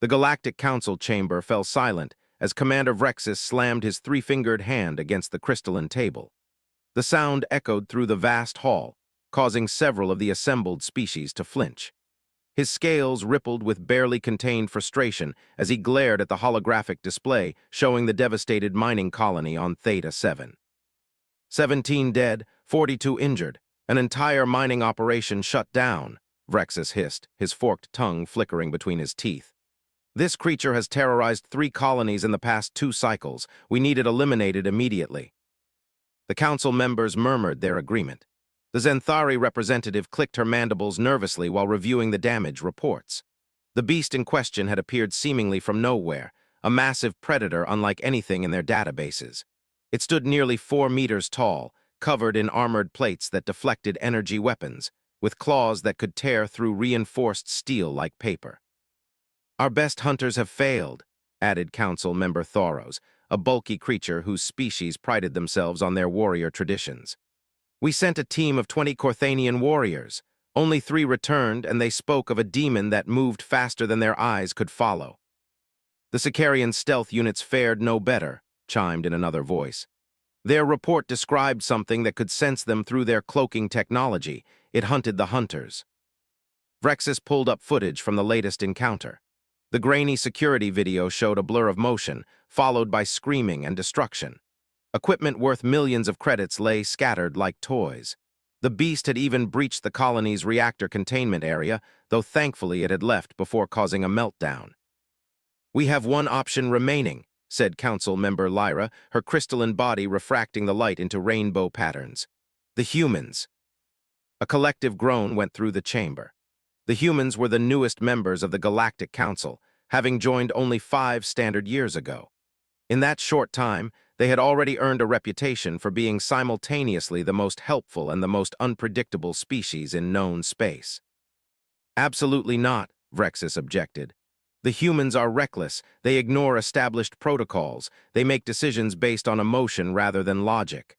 The Galactic Council chamber fell silent as Commander Vrexis slammed his three-fingered hand against the crystalline table. The sound echoed through the vast hall, causing several of the assembled species to flinch. His scales rippled with barely contained frustration as he glared at the holographic display showing the devastated mining colony on Theta 7. 17 dead, 42 injured, an entire mining operation shut down, Vrexis hissed, his forked tongue flickering between his teeth. This creature has terrorized 3 colonies in the past 2 cycles. We need it eliminated immediately. The council members murmured their agreement. The Zenthari representative clicked her mandibles nervously while reviewing the damage reports. The beast in question had appeared seemingly from nowhere, a massive predator unlike anything in their databases. It stood nearly 4 meters tall, covered in armored plates that deflected energy weapons, with claws that could tear through reinforced steel like paper. Our best hunters have failed, added Council Member Thoros, a bulky creature whose species prided themselves on their warrior traditions. We sent a team of 20 Corthanian warriors. Only 3 returned, and they spoke of a demon that moved faster than their eyes could follow. The Sicarian stealth units fared no better, chimed in another voice. Their report described something that could sense them through their cloaking technology. It hunted the hunters. Vrexis pulled up footage from the latest encounter. The grainy security video showed a blur of motion, followed by screaming and destruction. Equipment worth millions of credits lay scattered like toys. The beast had even breached the colony's reactor containment area, though thankfully it had left before causing a meltdown. We have one option remaining, said Council Member Lyra, her crystalline body refracting the light into rainbow patterns. The humans. A collective groan went through the chamber. The humans were the newest members of the Galactic Council, having joined only 5 standard years ago. In that short time, they had already earned a reputation for being simultaneously the most helpful and the most unpredictable species in known space. Absolutely not, Vrexis objected. The humans are reckless, they ignore established protocols, they make decisions based on emotion rather than logic.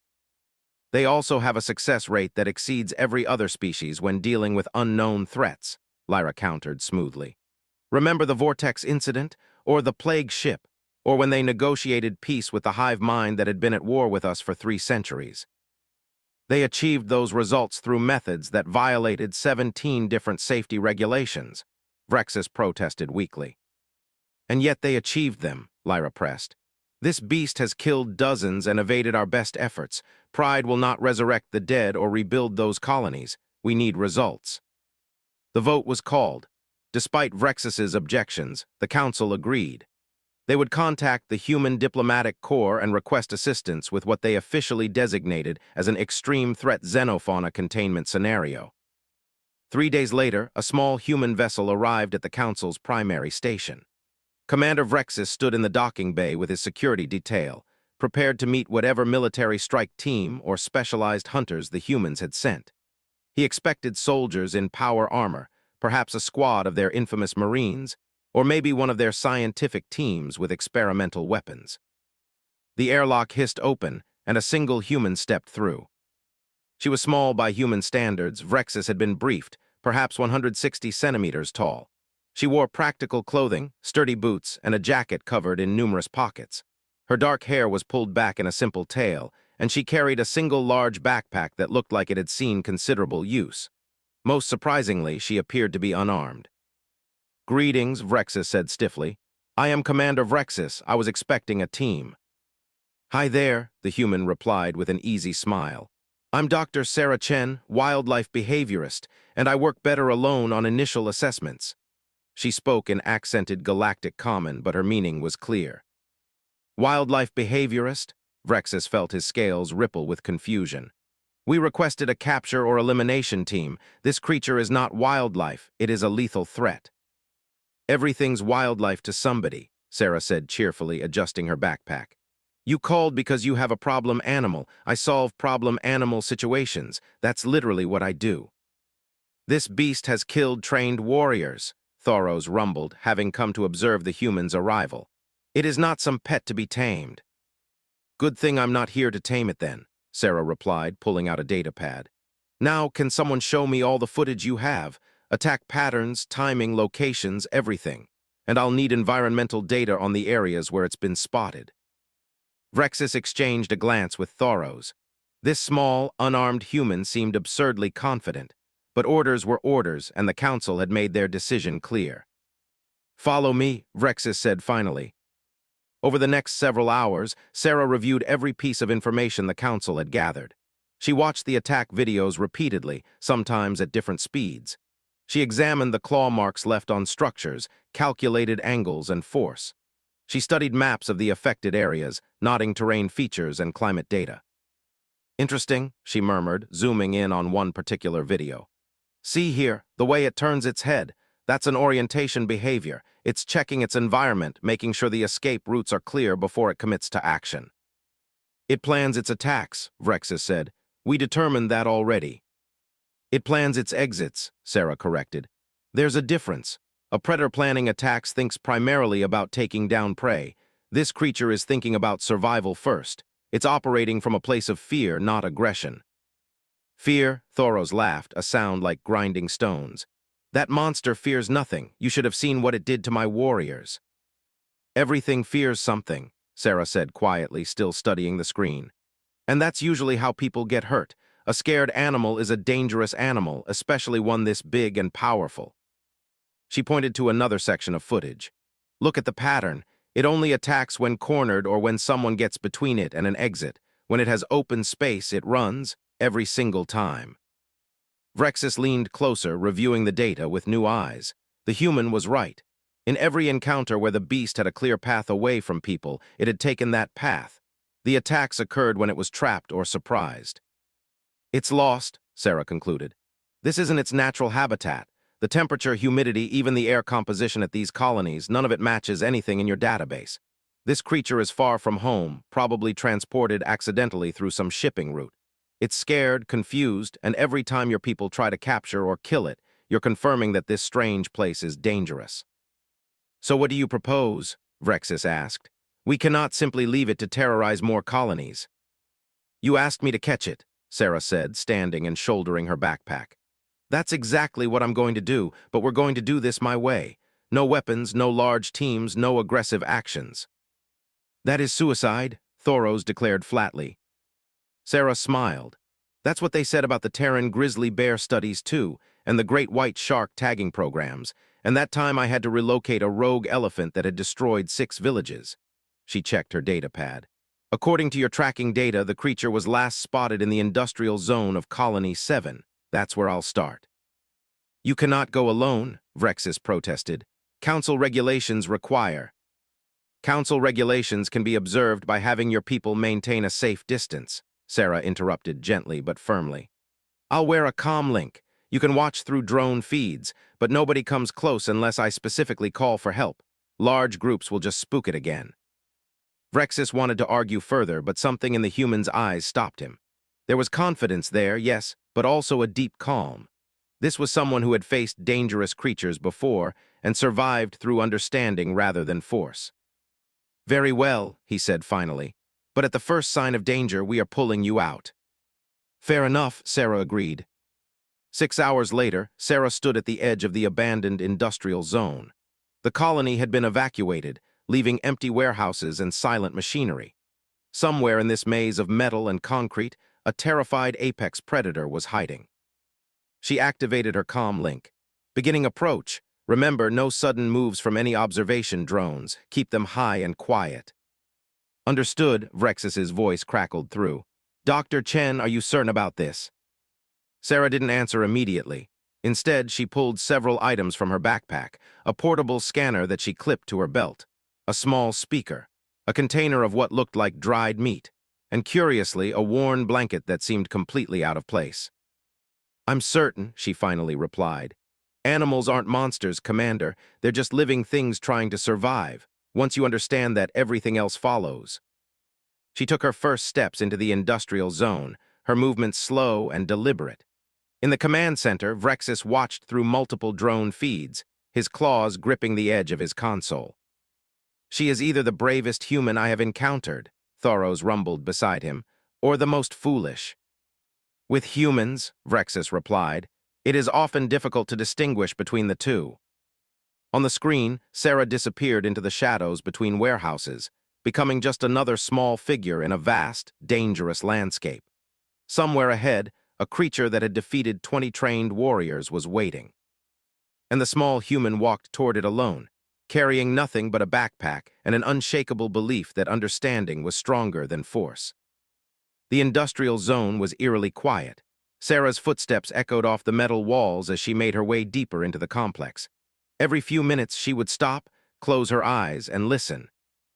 They also have a success rate that exceeds every other species when dealing with unknown threats, Lyra countered smoothly. Remember the Vortex incident, or the Plague ship, or when they negotiated peace with the hive mind that had been at war with us for 3 centuries. They achieved those results through methods that violated 17 different safety regulations, Vrexis protested weakly. And yet they achieved them, Lyra pressed. This beast has killed dozens and evaded our best efforts. Pride will not resurrect the dead or rebuild those colonies. We need results. The vote was called. Despite Vrexis's objections, the council agreed. They would contact the Human Diplomatic Corps and request assistance with what they officially designated as an extreme threat xenofauna containment scenario. 3 days later, a small human vessel arrived at the Council's primary station. Commander Vrexis stood in the docking bay with his security detail, prepared to meet whatever military strike team or specialized hunters the humans had sent. He expected soldiers in power armor, perhaps a squad of their infamous Marines, or maybe one of their scientific teams with experimental weapons. The airlock hissed open, and a single human stepped through. She was small by human standards. Vrexis had been briefed, perhaps 160 centimeters tall. She wore practical clothing, sturdy boots, and a jacket covered in numerous pockets. Her dark hair was pulled back in a simple tail, and she carried a single large backpack that looked like it had seen considerable use. Most surprisingly, she appeared to be unarmed. Greetings, Vrexis said stiffly. I am Commander Vrexis. I was expecting a team. Hi there, the human replied with an easy smile. I'm Dr. Sarah Chen, wildlife behaviorist, and I work better alone on initial assessments. She spoke in accented galactic common, but her meaning was clear. Wildlife behaviorist? Vrexis felt his scales ripple with confusion. We requested a capture or elimination team. This creature is not wildlife, it is a lethal threat. Everything's wildlife to somebody, Sarah said cheerfully, adjusting her backpack. You called because you have a problem animal. I solve problem animal situations. That's literally what I do. This beast has killed trained warriors, Thoros rumbled, having come to observe the human's arrival. It is not some pet to be tamed. Good thing I'm not here to tame it then, Sarah replied, pulling out a datapad. Now, can someone show me all the footage you have? Attack patterns, timing, locations, everything. and I'll need environmental data on the areas where it's been spotted. Vrexis exchanged a glance with Thoros. This small, unarmed human seemed absurdly confident, but orders were orders, and the council had made their decision clear. "Follow me," Vrexis said finally. Over the next several hours, Sarah reviewed every piece of information the council had gathered. She watched the attack videos repeatedly, sometimes at different speeds. She examined the claw marks left on structures, calculated angles and force. She studied maps of the affected areas, noting terrain features and climate data. "Interesting," she murmured, zooming in on one particular video. "See here, the way it turns its head. That's an orientation behavior. It's checking its environment, making sure the escape routes are clear before it commits to action." "It plans its attacks," Vrexis said. "We determined that already." "It plans its exits," Sarah corrected. "There's a difference. A predator planning attacks thinks primarily about taking down prey. This creature is thinking about survival first. It's operating from a place of fear, not aggression." "Fear?" Thoros laughed, a sound like grinding stones. "That monster fears nothing. You should have seen what it did to my warriors." "Everything fears something," Sarah said quietly, still studying the screen. "And that's usually how people get hurt. A scared animal is a dangerous animal, especially one this big and powerful." She pointed to another section of footage. "Look at the pattern. It only attacks when cornered or when someone gets between it and an exit. When it has open space, it runs, every single time." Vrexis leaned closer, reviewing the data with new eyes. The human was right. In every encounter where the beast had a clear path away from people, it had taken that path. The attacks occurred when it was trapped or surprised. "It's lost," Sarah concluded. "This isn't its natural habitat. The temperature, humidity, even the air composition at these colonies, none of it matches anything in your database. This creature is far from home, probably transported accidentally through some shipping route. It's scared, confused, and every time your people try to capture or kill it, you're confirming that this strange place is dangerous." "So what do you propose?" Vrexis asked. "We cannot simply leave it to terrorize more colonies." "You asked me to catch it," Sarah said, standing and shouldering her backpack. "That's exactly what I'm going to do, but we're going to do this my way. No weapons, no large teams, no aggressive actions." "That is suicide," Thoros declared flatly. Sarah smiled. "That's what they said about the Terran grizzly bear studies too, and the great white shark tagging programs, and that time I had to relocate a rogue elephant that had destroyed 6 villages." She checked her data pad. "According to your tracking data, the creature was last spotted in the industrial zone of Colony 7. That's where I'll start." "You cannot go alone," Vrexis protested. "Council regulations require." "Council regulations can be observed by having your people maintain a safe distance," Sarah interrupted gently but firmly. "I'll wear a comm link. You can watch through drone feeds, but nobody comes close unless I specifically call for help. Large groups will just spook it again." Vrexis wanted to argue further, but something in the human's eyes stopped him. There was confidence there, yes, but also a deep calm. This was someone who had faced dangerous creatures before and survived through understanding rather than force. "Very well," he said finally, "but at the first sign of danger, we are pulling you out." "Fair enough," Sarah agreed. 6 hours later, Sarah stood at the edge of the abandoned industrial zone. The colony had been evacuated, leaving empty warehouses and silent machinery. Somewhere in this maze of metal and concrete, a terrified apex predator was hiding. She activated her comm link. "Beginning approach. Remember, no sudden moves from any observation drones. Keep them high and quiet." "Understood," Vrexis's voice crackled through. "Dr. Chen, are you certain about this?" Sarah didn't answer immediately. Instead, she pulled several items from her backpack, a portable scanner that she clipped to her belt, a small speaker, a container of what looked like dried meat, and curiously, a worn blanket that seemed completely out of place. "I'm certain," she finally replied. "Animals aren't monsters, Commander. They're just living things trying to survive. Once you understand that, everything else follows." She took her first steps into the industrial zone, her movements slow and deliberate. In the command center, Vrexis watched through multiple drone feeds, his claws gripping the edge of his console. "She is either the bravest human I have encountered," Thoros rumbled beside him, "or the most foolish." "With humans," Vrexis replied, "it is often difficult to distinguish between the two." On the screen, Sarah disappeared into the shadows between warehouses, becoming just another small figure in a vast, dangerous landscape. Somewhere ahead, a creature that had defeated 20 trained warriors was waiting. And the small human walked toward it alone, carrying nothing but a backpack and an unshakable belief that understanding was stronger than force. The industrial zone was eerily quiet. Sarah's footsteps echoed off the metal walls as she made her way deeper into the complex. Every few minutes she would stop, close her eyes, and listen.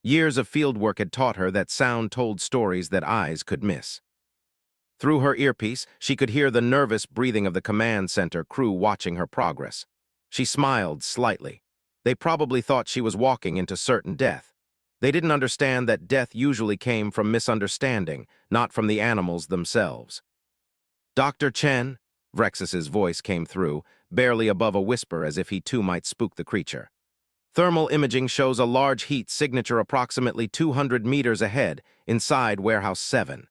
Years of fieldwork had taught her that sound told stories that eyes could miss. Through her earpiece, she could hear the nervous breathing of the command center crew watching her progress. She smiled slightly. They probably thought she was walking into certain death. They didn't understand that death usually came from misunderstanding, not from the animals themselves. "Dr. Chen," Vrexus's voice came through, barely above a whisper as if he too might spook the creature. "Thermal imaging shows a large heat signature approximately 200 meters ahead, inside Warehouse 7.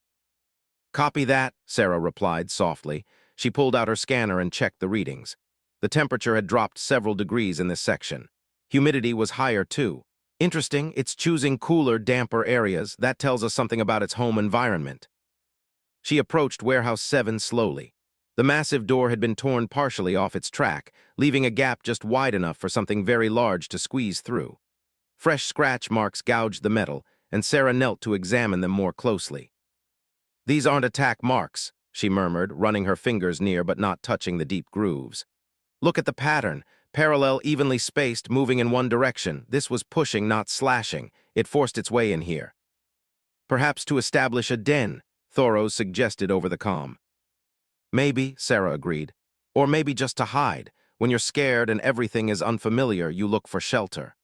"Copy that," Sarah replied softly. She pulled out her scanner and checked the readings. The temperature had dropped several degrees in this section. Humidity was higher too. Interesting, it's choosing cooler, damper areas. That tells us something about its home environment. She approached Warehouse 7 slowly. The massive door had been torn partially off its track, leaving a gap just wide enough for something very large to squeeze through. Fresh scratch marks gouged the metal, and Sarah knelt to examine them more closely. "These aren't attack marks," she murmured, running her fingers near but not touching the deep grooves. "Look at the pattern. Parallel, evenly spaced, moving in one direction. This was pushing, not slashing. It forced its way in here." "Perhaps to establish a den," Thoreau suggested over the comm. "Maybe," Sarah agreed. "Or maybe just to hide. When you're scared and everything is unfamiliar, you look for shelter."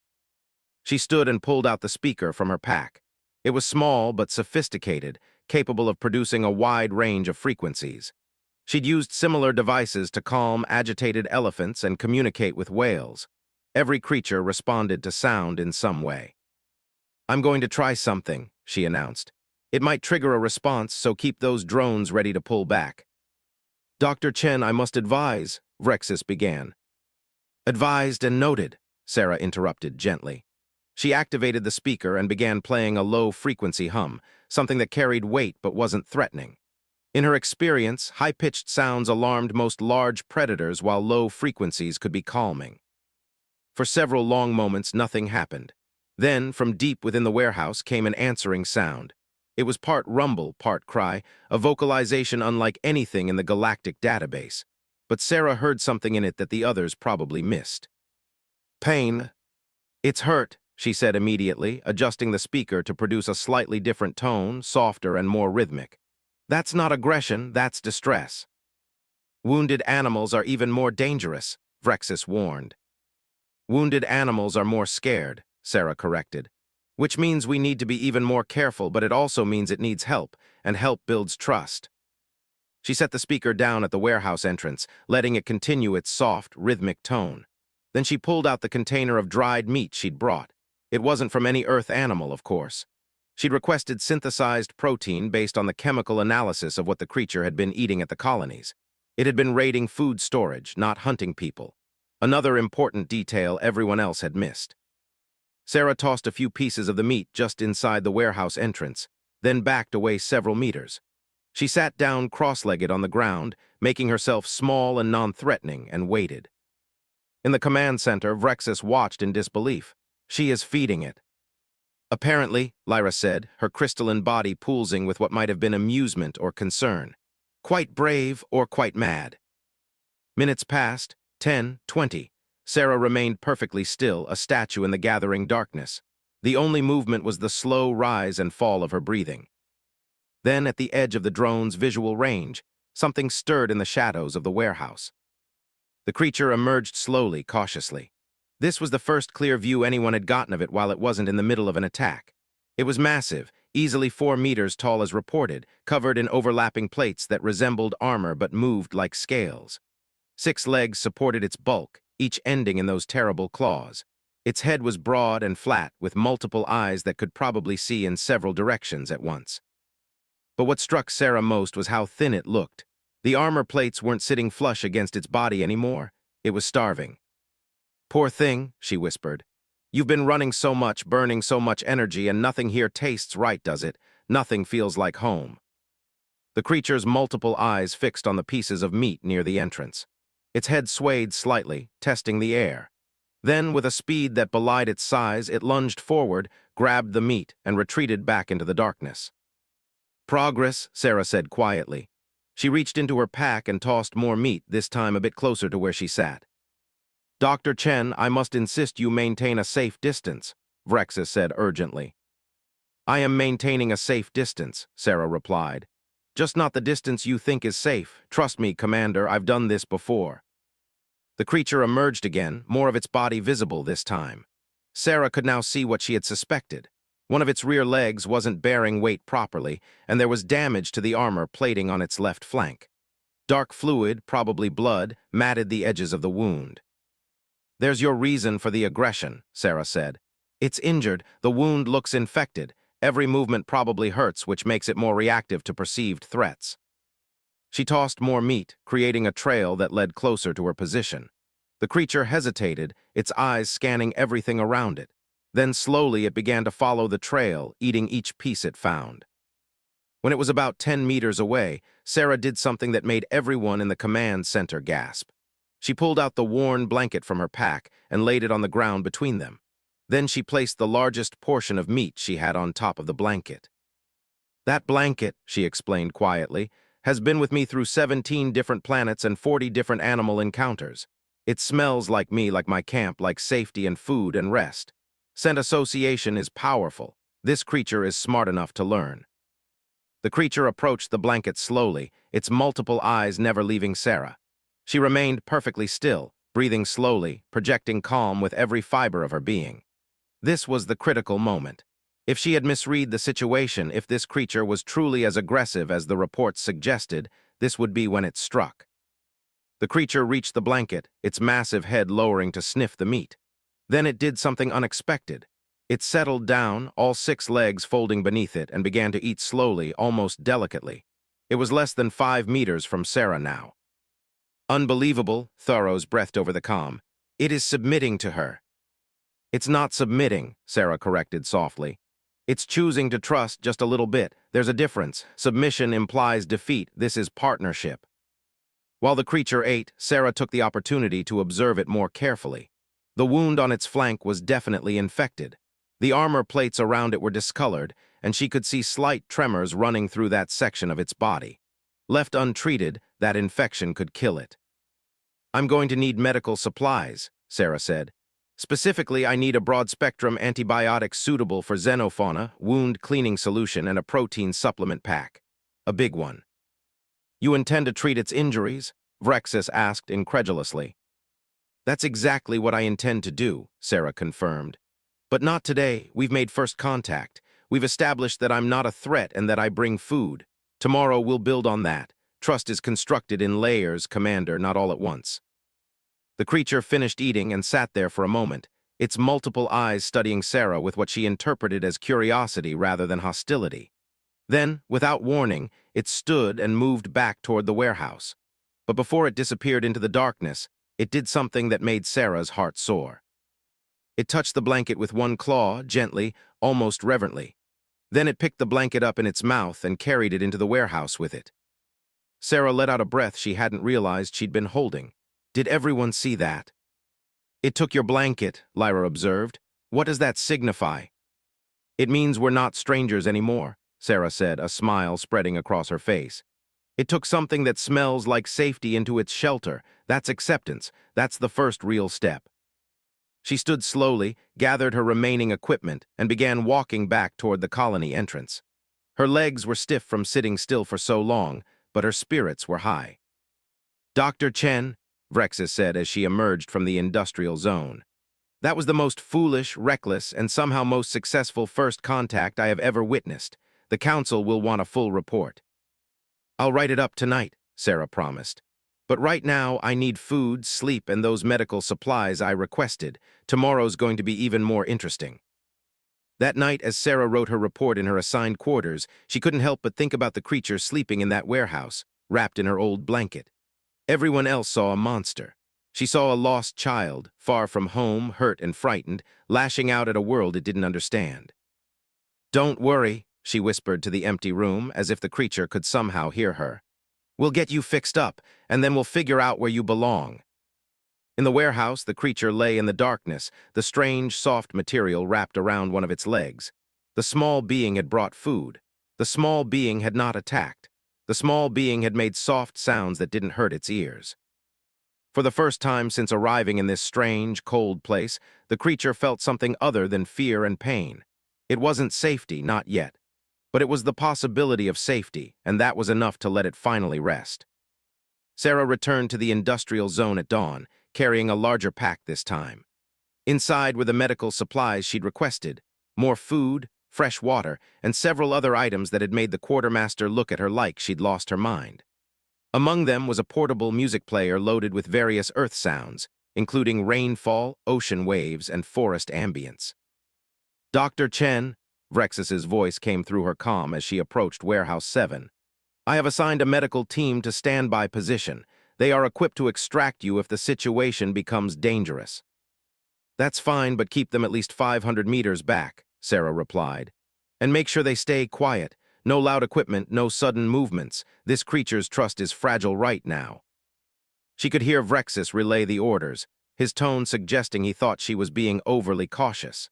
She stood and pulled out the speaker from her pack. It was small but sophisticated, capable of producing a wide range of frequencies. She'd used similar devices to calm agitated elephants and communicate with whales. Every creature responded to sound in some way. "I'm going to try something," she announced. "It might trigger a response, so keep those drones ready to pull back." "Dr. Chen, I must advise," Vrexus began. "Advised and noted," Sarah interrupted gently. She activated the speaker and began playing a low-frequency hum, something that carried weight but wasn't threatening. In her experience, high-pitched sounds alarmed most large predators while low frequencies could be calming. For several long moments, nothing happened. Then, from deep within the warehouse came an answering sound. It was part rumble, part cry, a vocalization unlike anything in the Galactic database. But Sarah heard something in it that the others probably missed. "Pain. It's hurt," she said immediately, adjusting the speaker to produce a slightly different tone, softer and more rhythmic. "That's not aggression, that's distress." "Wounded animals are even more dangerous," Vrexus warned. "Wounded animals are more scared," Sarah corrected. "Which means we need to be even more careful, but it also means it needs help, and help builds trust." She set the speaker down at the warehouse entrance, letting it continue its soft, rhythmic tone. Then she pulled out the container of dried meat she'd brought. It wasn't from any Earth animal, of course. She'd requested synthesized protein based on the chemical analysis of what the creature had been eating at the colonies. It had been raiding food storage, not hunting people. Another important detail everyone else had missed. Sarah tossed a few pieces of the meat just inside the warehouse entrance, then backed away several meters. She sat down cross-legged on the ground, making herself small and non-threatening, and waited. In the command center, Vrexus watched in disbelief. "She is feeding it." "Apparently," Lyra said, her crystalline body pulsing with what might have been amusement or concern. "Quite brave or quite mad." Minutes passed, 10, 20. Sarah remained perfectly still, a statue in the gathering darkness. The only movement was the slow rise and fall of her breathing. Then, at the edge of the drone's visual range, something stirred in the shadows of the warehouse. The creature emerged slowly, cautiously. This was the first clear view anyone had gotten of it while it wasn't in the middle of an attack. It was massive, easily 4 meters tall as reported, covered in overlapping plates that resembled armor but moved like scales. 6 legs supported its bulk, each ending in those terrible claws. Its head was broad and flat, with multiple eyes that could probably see in several directions at once. But what struck Sarah most was how thin it looked. The armor plates weren't sitting flush against its body anymore. It was starving. Poor thing, she whispered. You've been running so much, burning so much energy, and nothing here tastes right, does it? Nothing feels like home. The creature's multiple eyes fixed on the pieces of meat near the entrance. Its head swayed slightly, testing the air. Then, with a speed that belied its size, it lunged forward, grabbed the meat, and retreated back into the darkness. Progress, Sarah said quietly. She reached into her pack and tossed more meat, this time a bit closer to where she sat. Dr. Chen, I must insist you maintain a safe distance, Vrexus said urgently. I am maintaining a safe distance, Sarah replied. Just not the distance you think is safe. Trust me, Commander, I've done this before. The creature emerged again, more of its body visible this time. Sarah could now see what she had suspected. One of its rear legs wasn't bearing weight properly, and there was damage to the armor plating on its left flank. Dark fluid, probably blood, matted the edges of the wound. There's your reason for the aggression, Sarah said. It's injured, the wound looks infected. Every movement probably hurts, which makes it more reactive to perceived threats. She tossed more meat, creating a trail that led closer to her position. The creature hesitated, its eyes scanning everything around it. Then slowly it began to follow the trail, eating each piece it found. When it was about 10 meters away, Sarah did something that made everyone in the command center gasp. She pulled out the worn blanket from her pack and laid it on the ground between them. Then she placed the largest portion of meat she had on top of the blanket. That blanket, she explained quietly, has been with me through 17 different planets and 40 different animal encounters. It smells like me, like my camp, like safety and food and rest. Scent association is powerful. This creature is smart enough to learn. The creature approached the blanket slowly, its multiple eyes never leaving Sarah. She remained perfectly still, breathing slowly, projecting calm with every fiber of her being. This was the critical moment. If she had misread the situation, if this creature was truly as aggressive as the reports suggested, this would be when it struck. The creature reached the blanket, its massive head lowering to sniff the meat. Then it did something unexpected. It settled down, all 6 legs folding beneath it, and began to eat slowly, almost delicately. It was less than 5 meters from Sarah now. Unbelievable, Thoros breathed over the comm. It is submitting to her. It's not submitting, Sarah corrected softly. It's choosing to trust just a little bit. There's a difference. Submission implies defeat. This is partnership. While the creature ate, Sarah took the opportunity to observe it more carefully. The wound on its flank was definitely infected. The armor plates around it were discolored, and she could see slight tremors running through that section of its body. Left untreated, that infection could kill it. I'm going to need medical supplies, Sarah said. Specifically, I need a broad-spectrum antibiotic suitable for xenofauna, wound cleaning solution, and a protein supplement pack. A big one. You intend to treat its injuries? Vrexus asked incredulously. That's exactly what I intend to do, Sarah confirmed. But not today. We've made first contact. We've established that I'm not a threat and that I bring food. Tomorrow we'll build on that. Trust is constructed in layers, Commander, not all at once. The creature finished eating and sat there for a moment, its multiple eyes studying Sarah with what she interpreted as curiosity rather than hostility. Then, without warning, it stood and moved back toward the warehouse. But before it disappeared into the darkness, it did something that made Sarah's heart soar. It touched the blanket with one claw, gently, almost reverently. Then it picked the blanket up in its mouth and carried it into the warehouse with it. Sarah let out a breath she hadn't realized she'd been holding. Did everyone see that? It took your blanket, Lyra observed. What does that signify? It means we're not strangers anymore, Sarah said, a smile spreading across her face. It took something that smells like safety into its shelter. That's acceptance. That's the first real step. She stood slowly, gathered her remaining equipment, and began walking back toward the colony entrance. Her legs were stiff from sitting still for so long, but her spirits were high. Dr. Chen, Vrexus said as she emerged from the industrial zone. That was the most foolish, reckless, and somehow most successful first contact I have ever witnessed. The Council will want a full report. I'll write it up tonight, Sarah promised. But right now, I need food, sleep, and those medical supplies I requested. Tomorrow's going to be even more interesting. That night, as Sarah wrote her report in her assigned quarters, she couldn't help but think about the creature sleeping in that warehouse, wrapped in her old blanket. Everyone else saw a monster. She saw a lost child, far from home, hurt and frightened, lashing out at a world it didn't understand. "Don't worry," she whispered to the empty room, as if the creature could somehow hear her. "We'll get you fixed up, and then we'll figure out where you belong." In the warehouse, the creature lay in the darkness, the strange, soft material wrapped around one of its legs. The small being had brought food. The small being had not attacked. The small being had made soft sounds that didn't hurt its ears. For the first time since arriving in this strange, cold place, the creature felt something other than fear and pain. It wasn't safety, not yet. But it was the possibility of safety, and that was enough to let it finally rest. Sarah returned to the industrial zone at dawn, carrying a larger pack this time. Inside were the medical supplies she'd requested, more food, fresh water, and several other items that had made the quartermaster look at her like she'd lost her mind. Among them was a portable music player loaded with various earth sounds, including rainfall, ocean waves, and forest ambience. "Dr. Chen," Vrexus's voice came through her comm as she approached Warehouse 7. "I have assigned a medical team to standby position. They are equipped to extract you if the situation becomes dangerous." "That's fine, but keep them at least 500 meters back," Sarah replied. "And make sure they stay quiet. No loud equipment, no sudden movements. This creature's trust is fragile right now." She could hear Vrexus relay the orders, his tone suggesting he thought she was being overly cautious.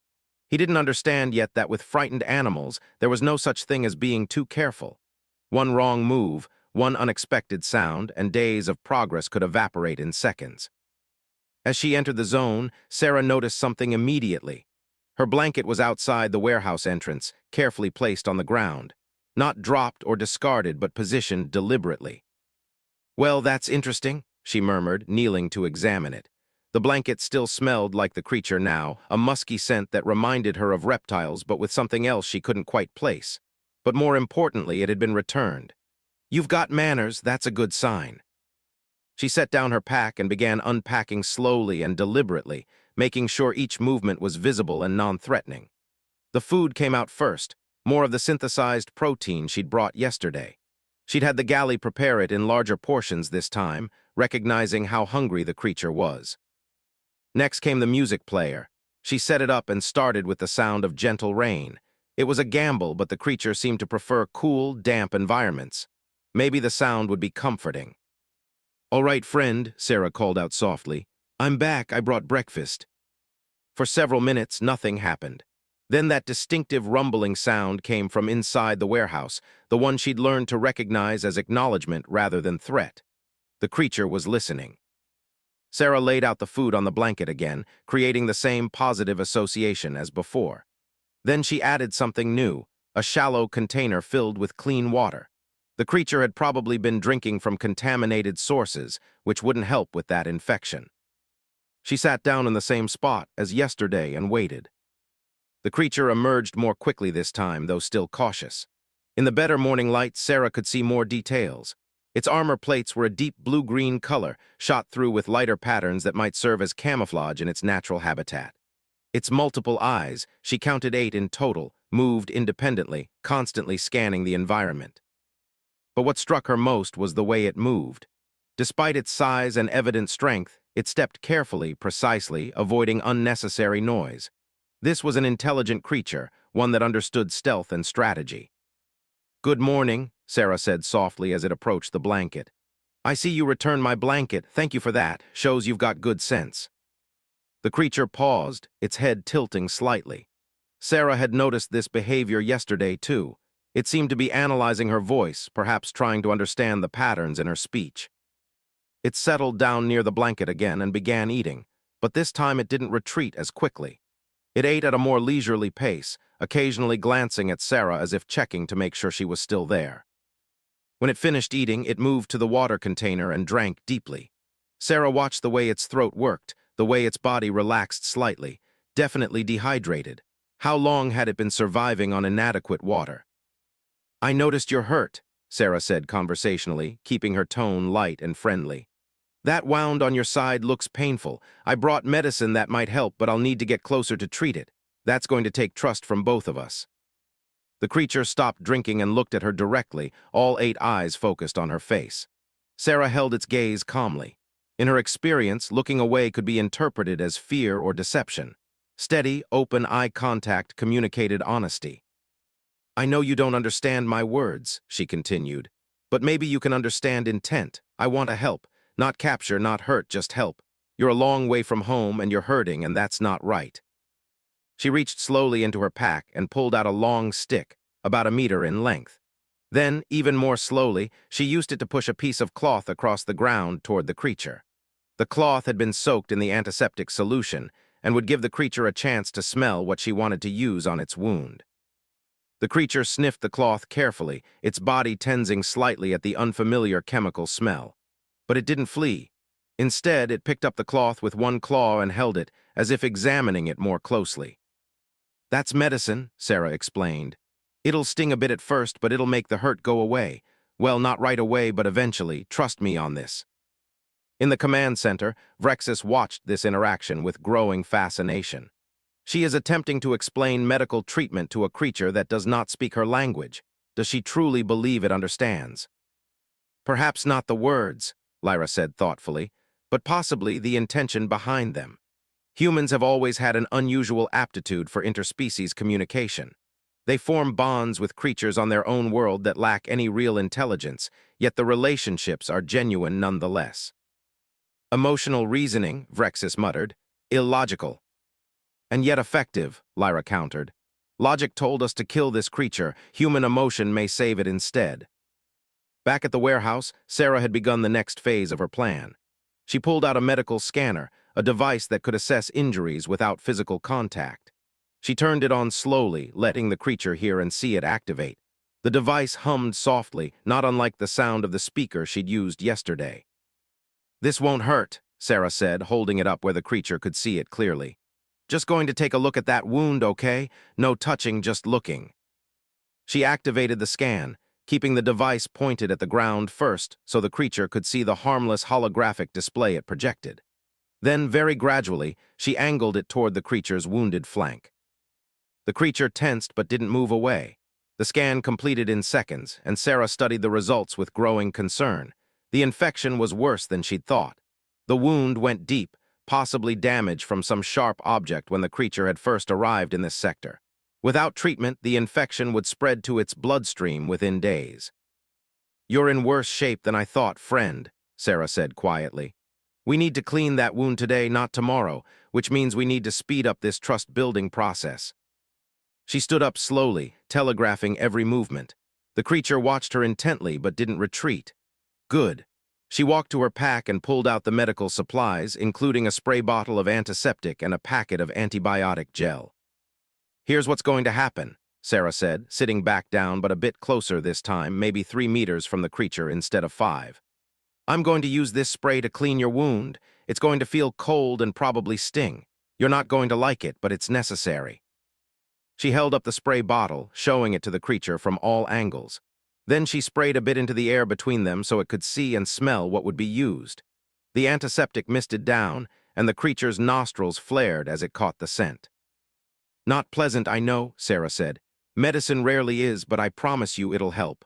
He didn't understand yet that with frightened animals, there was no such thing as being too careful. One wrong move, one unexpected sound, and days of progress could evaporate in seconds. As she entered the zone, Sarah noticed something immediately. Her blanket was outside the warehouse entrance, carefully placed on the ground. Not dropped or discarded, but positioned deliberately. "Well, that's interesting," she murmured, kneeling to examine it. The blanket still smelled like the creature now, a musky scent that reminded her of reptiles but with something else she couldn't quite place. But more importantly, it had been returned. "You've got manners, that's a good sign." She set down her pack and began unpacking slowly and deliberately, making sure each movement was visible and non-threatening. The food came out first, more of the synthesized protein she'd brought yesterday. She'd had the galley prepare it in larger portions this time, recognizing how hungry the creature was. Next came the music player. She set it up and started with the sound of gentle rain. It was a gamble, but the creature seemed to prefer cool, damp environments. Maybe the sound would be comforting. "All right, friend," Sarah called out softly. "I'm back, I brought breakfast." For several minutes, nothing happened. Then that distinctive rumbling sound came from inside the warehouse, the one she'd learned to recognize as acknowledgement rather than threat. The creature was listening. Sarah laid out the food on the blanket again, creating the same positive association as before. Then she added something new, a shallow container filled with clean water. The creature had probably been drinking from contaminated sources, which wouldn't help with that infection. She sat down in the same spot as yesterday and waited. The creature emerged more quickly this time, though still cautious. In the better morning light, Sarah could see more details. Its armor plates were a deep blue-green color, shot through with lighter patterns that might serve as camouflage in its natural habitat. Its multiple eyes, she counted 8 in total, moved independently, constantly scanning the environment. But what struck her most was the way it moved. Despite its size and evident strength, it stepped carefully, precisely, avoiding unnecessary noise. This was an intelligent creature, one that understood stealth and strategy. "Good morning," Sarah said softly as it approached the blanket. "I see you returned my blanket. Thank you for that. Shows you've got good sense." The creature paused, its head tilting slightly. Sarah had noticed this behavior yesterday, too. It seemed to be analyzing her voice, perhaps trying to understand the patterns in her speech. It settled down near the blanket again and began eating, but this time it didn't retreat as quickly. It ate at a more leisurely pace, occasionally glancing at Sarah as if checking to make sure she was still there. When it finished eating, it moved to the water container and drank deeply. Sarah watched the way its throat worked, the way its body relaxed slightly, definitely dehydrated. How long had it been surviving on inadequate water? "I noticed you're hurt," Sarah said conversationally, keeping her tone light and friendly. "That wound on your side looks painful. I brought medicine that might help, but I'll need to get closer to treat it. That's going to take trust from both of us." The creature stopped drinking and looked at her directly, all 8 eyes focused on her face. Sarah held its gaze calmly. In her experience, looking away could be interpreted as fear or deception. Steady, open eye contact communicated honesty. "I know you don't understand my words," she continued, "but maybe you can understand intent. I want to help. Not capture, not hurt, just help. You're a long way from home and you're hurting, and that's not right." She reached slowly into her pack and pulled out a long stick, about a meter in length. Then, even more slowly, she used it to push a piece of cloth across the ground toward the creature. The cloth had been soaked in the antiseptic solution and would give the creature a chance to smell what she wanted to use on its wound. The creature sniffed the cloth carefully, its body tensing slightly at the unfamiliar chemical smell. But it didn't flee. Instead, it picked up the cloth with one claw and held it, as if examining it more closely. "That's medicine," Sarah explained. "It'll sting a bit at first, but it'll make the hurt go away. Well, not right away, but eventually. Trust me on this." In the command center, Vrexis watched this interaction with growing fascination. She is attempting to explain medical treatment to a creature that does not speak her language. Does she truly believe it understands? "Perhaps not the words," Lyra said thoughtfully, "but possibly the intention behind them. Humans have always had an unusual aptitude for interspecies communication. They form bonds with creatures on their own world that lack any real intelligence, yet the relationships are genuine nonetheless." "Emotional reasoning," Vrexis muttered. "Illogical." "And yet effective," Lyra countered. "Logic told us to kill this creature. Human emotion may save it instead." Back at the warehouse, Sarah had begun the next phase of her plan. She pulled out a medical scanner, a device that could assess injuries without physical contact. She turned it on slowly, letting the creature hear and see it activate. The device hummed softly, not unlike the sound of the speaker she'd used yesterday. "This won't hurt," Sarah said, holding it up where the creature could see it clearly. "Just going to take a look at that wound, okay? No touching, just looking." She activated the scan, keeping the device pointed at the ground first so the creature could see the harmless holographic display it projected. Then, very gradually, she angled it toward the creature's wounded flank. The creature tensed but didn't move away. The scan completed in seconds, and Sarah studied the results with growing concern. The infection was worse than she'd thought. The wound went deep, possibly damage from some sharp object when the creature had first arrived in this sector. Without treatment, the infection would spread to its bloodstream within days. "You're in worse shape than I thought, friend," Sarah said quietly. "We need to clean that wound today, not tomorrow, which means we need to speed up this trust-building process." She stood up slowly, telegraphing every movement. The creature watched her intently but didn't retreat. Good. She walked to her pack and pulled out the medical supplies, including a spray bottle of antiseptic and a packet of antibiotic gel. "Here's what's going to happen," Sarah said, sitting back down but a bit closer this time, maybe 3 meters from the creature instead of 5. "I'm going to use this spray to clean your wound. It's going to feel cold and probably sting. You're not going to like it, but it's necessary." She held up the spray bottle, showing it to the creature from all angles. Then she sprayed a bit into the air between them so it could see and smell what would be used. The antiseptic misted down, and the creature's nostrils flared as it caught the scent. "Not pleasant, I know," Sarah said. "Medicine rarely is, but I promise you it'll help."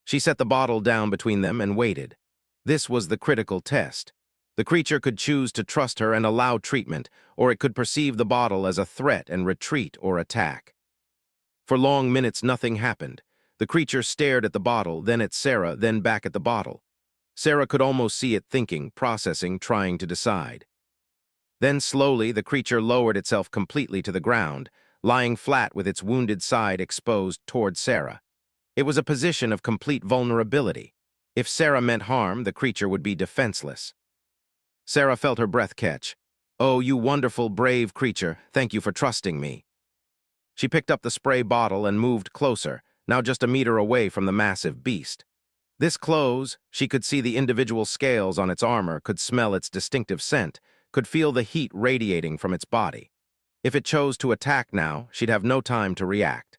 She set the bottle down between them and waited. This was the critical test. The creature could choose to trust her and allow treatment, or it could perceive the bottle as a threat and retreat or attack. For long minutes nothing happened. The creature stared at the bottle, then at Sarah, then back at the bottle. Sarah could almost see it thinking, processing, trying to decide. Then slowly the creature lowered itself completely to the ground, lying flat with its wounded side exposed toward Sarah. It was a position of complete vulnerability. If Sarah meant harm, the creature would be defenseless. Sarah felt her breath catch. "Oh, you wonderful, brave creature, thank you for trusting me." She picked up the spray bottle and moved closer, now just a meter away from the massive beast. This close, she could see the individual scales on its armor, could smell its distinctive scent, could feel the heat radiating from its body. If it chose to attack now, she'd have no time to react.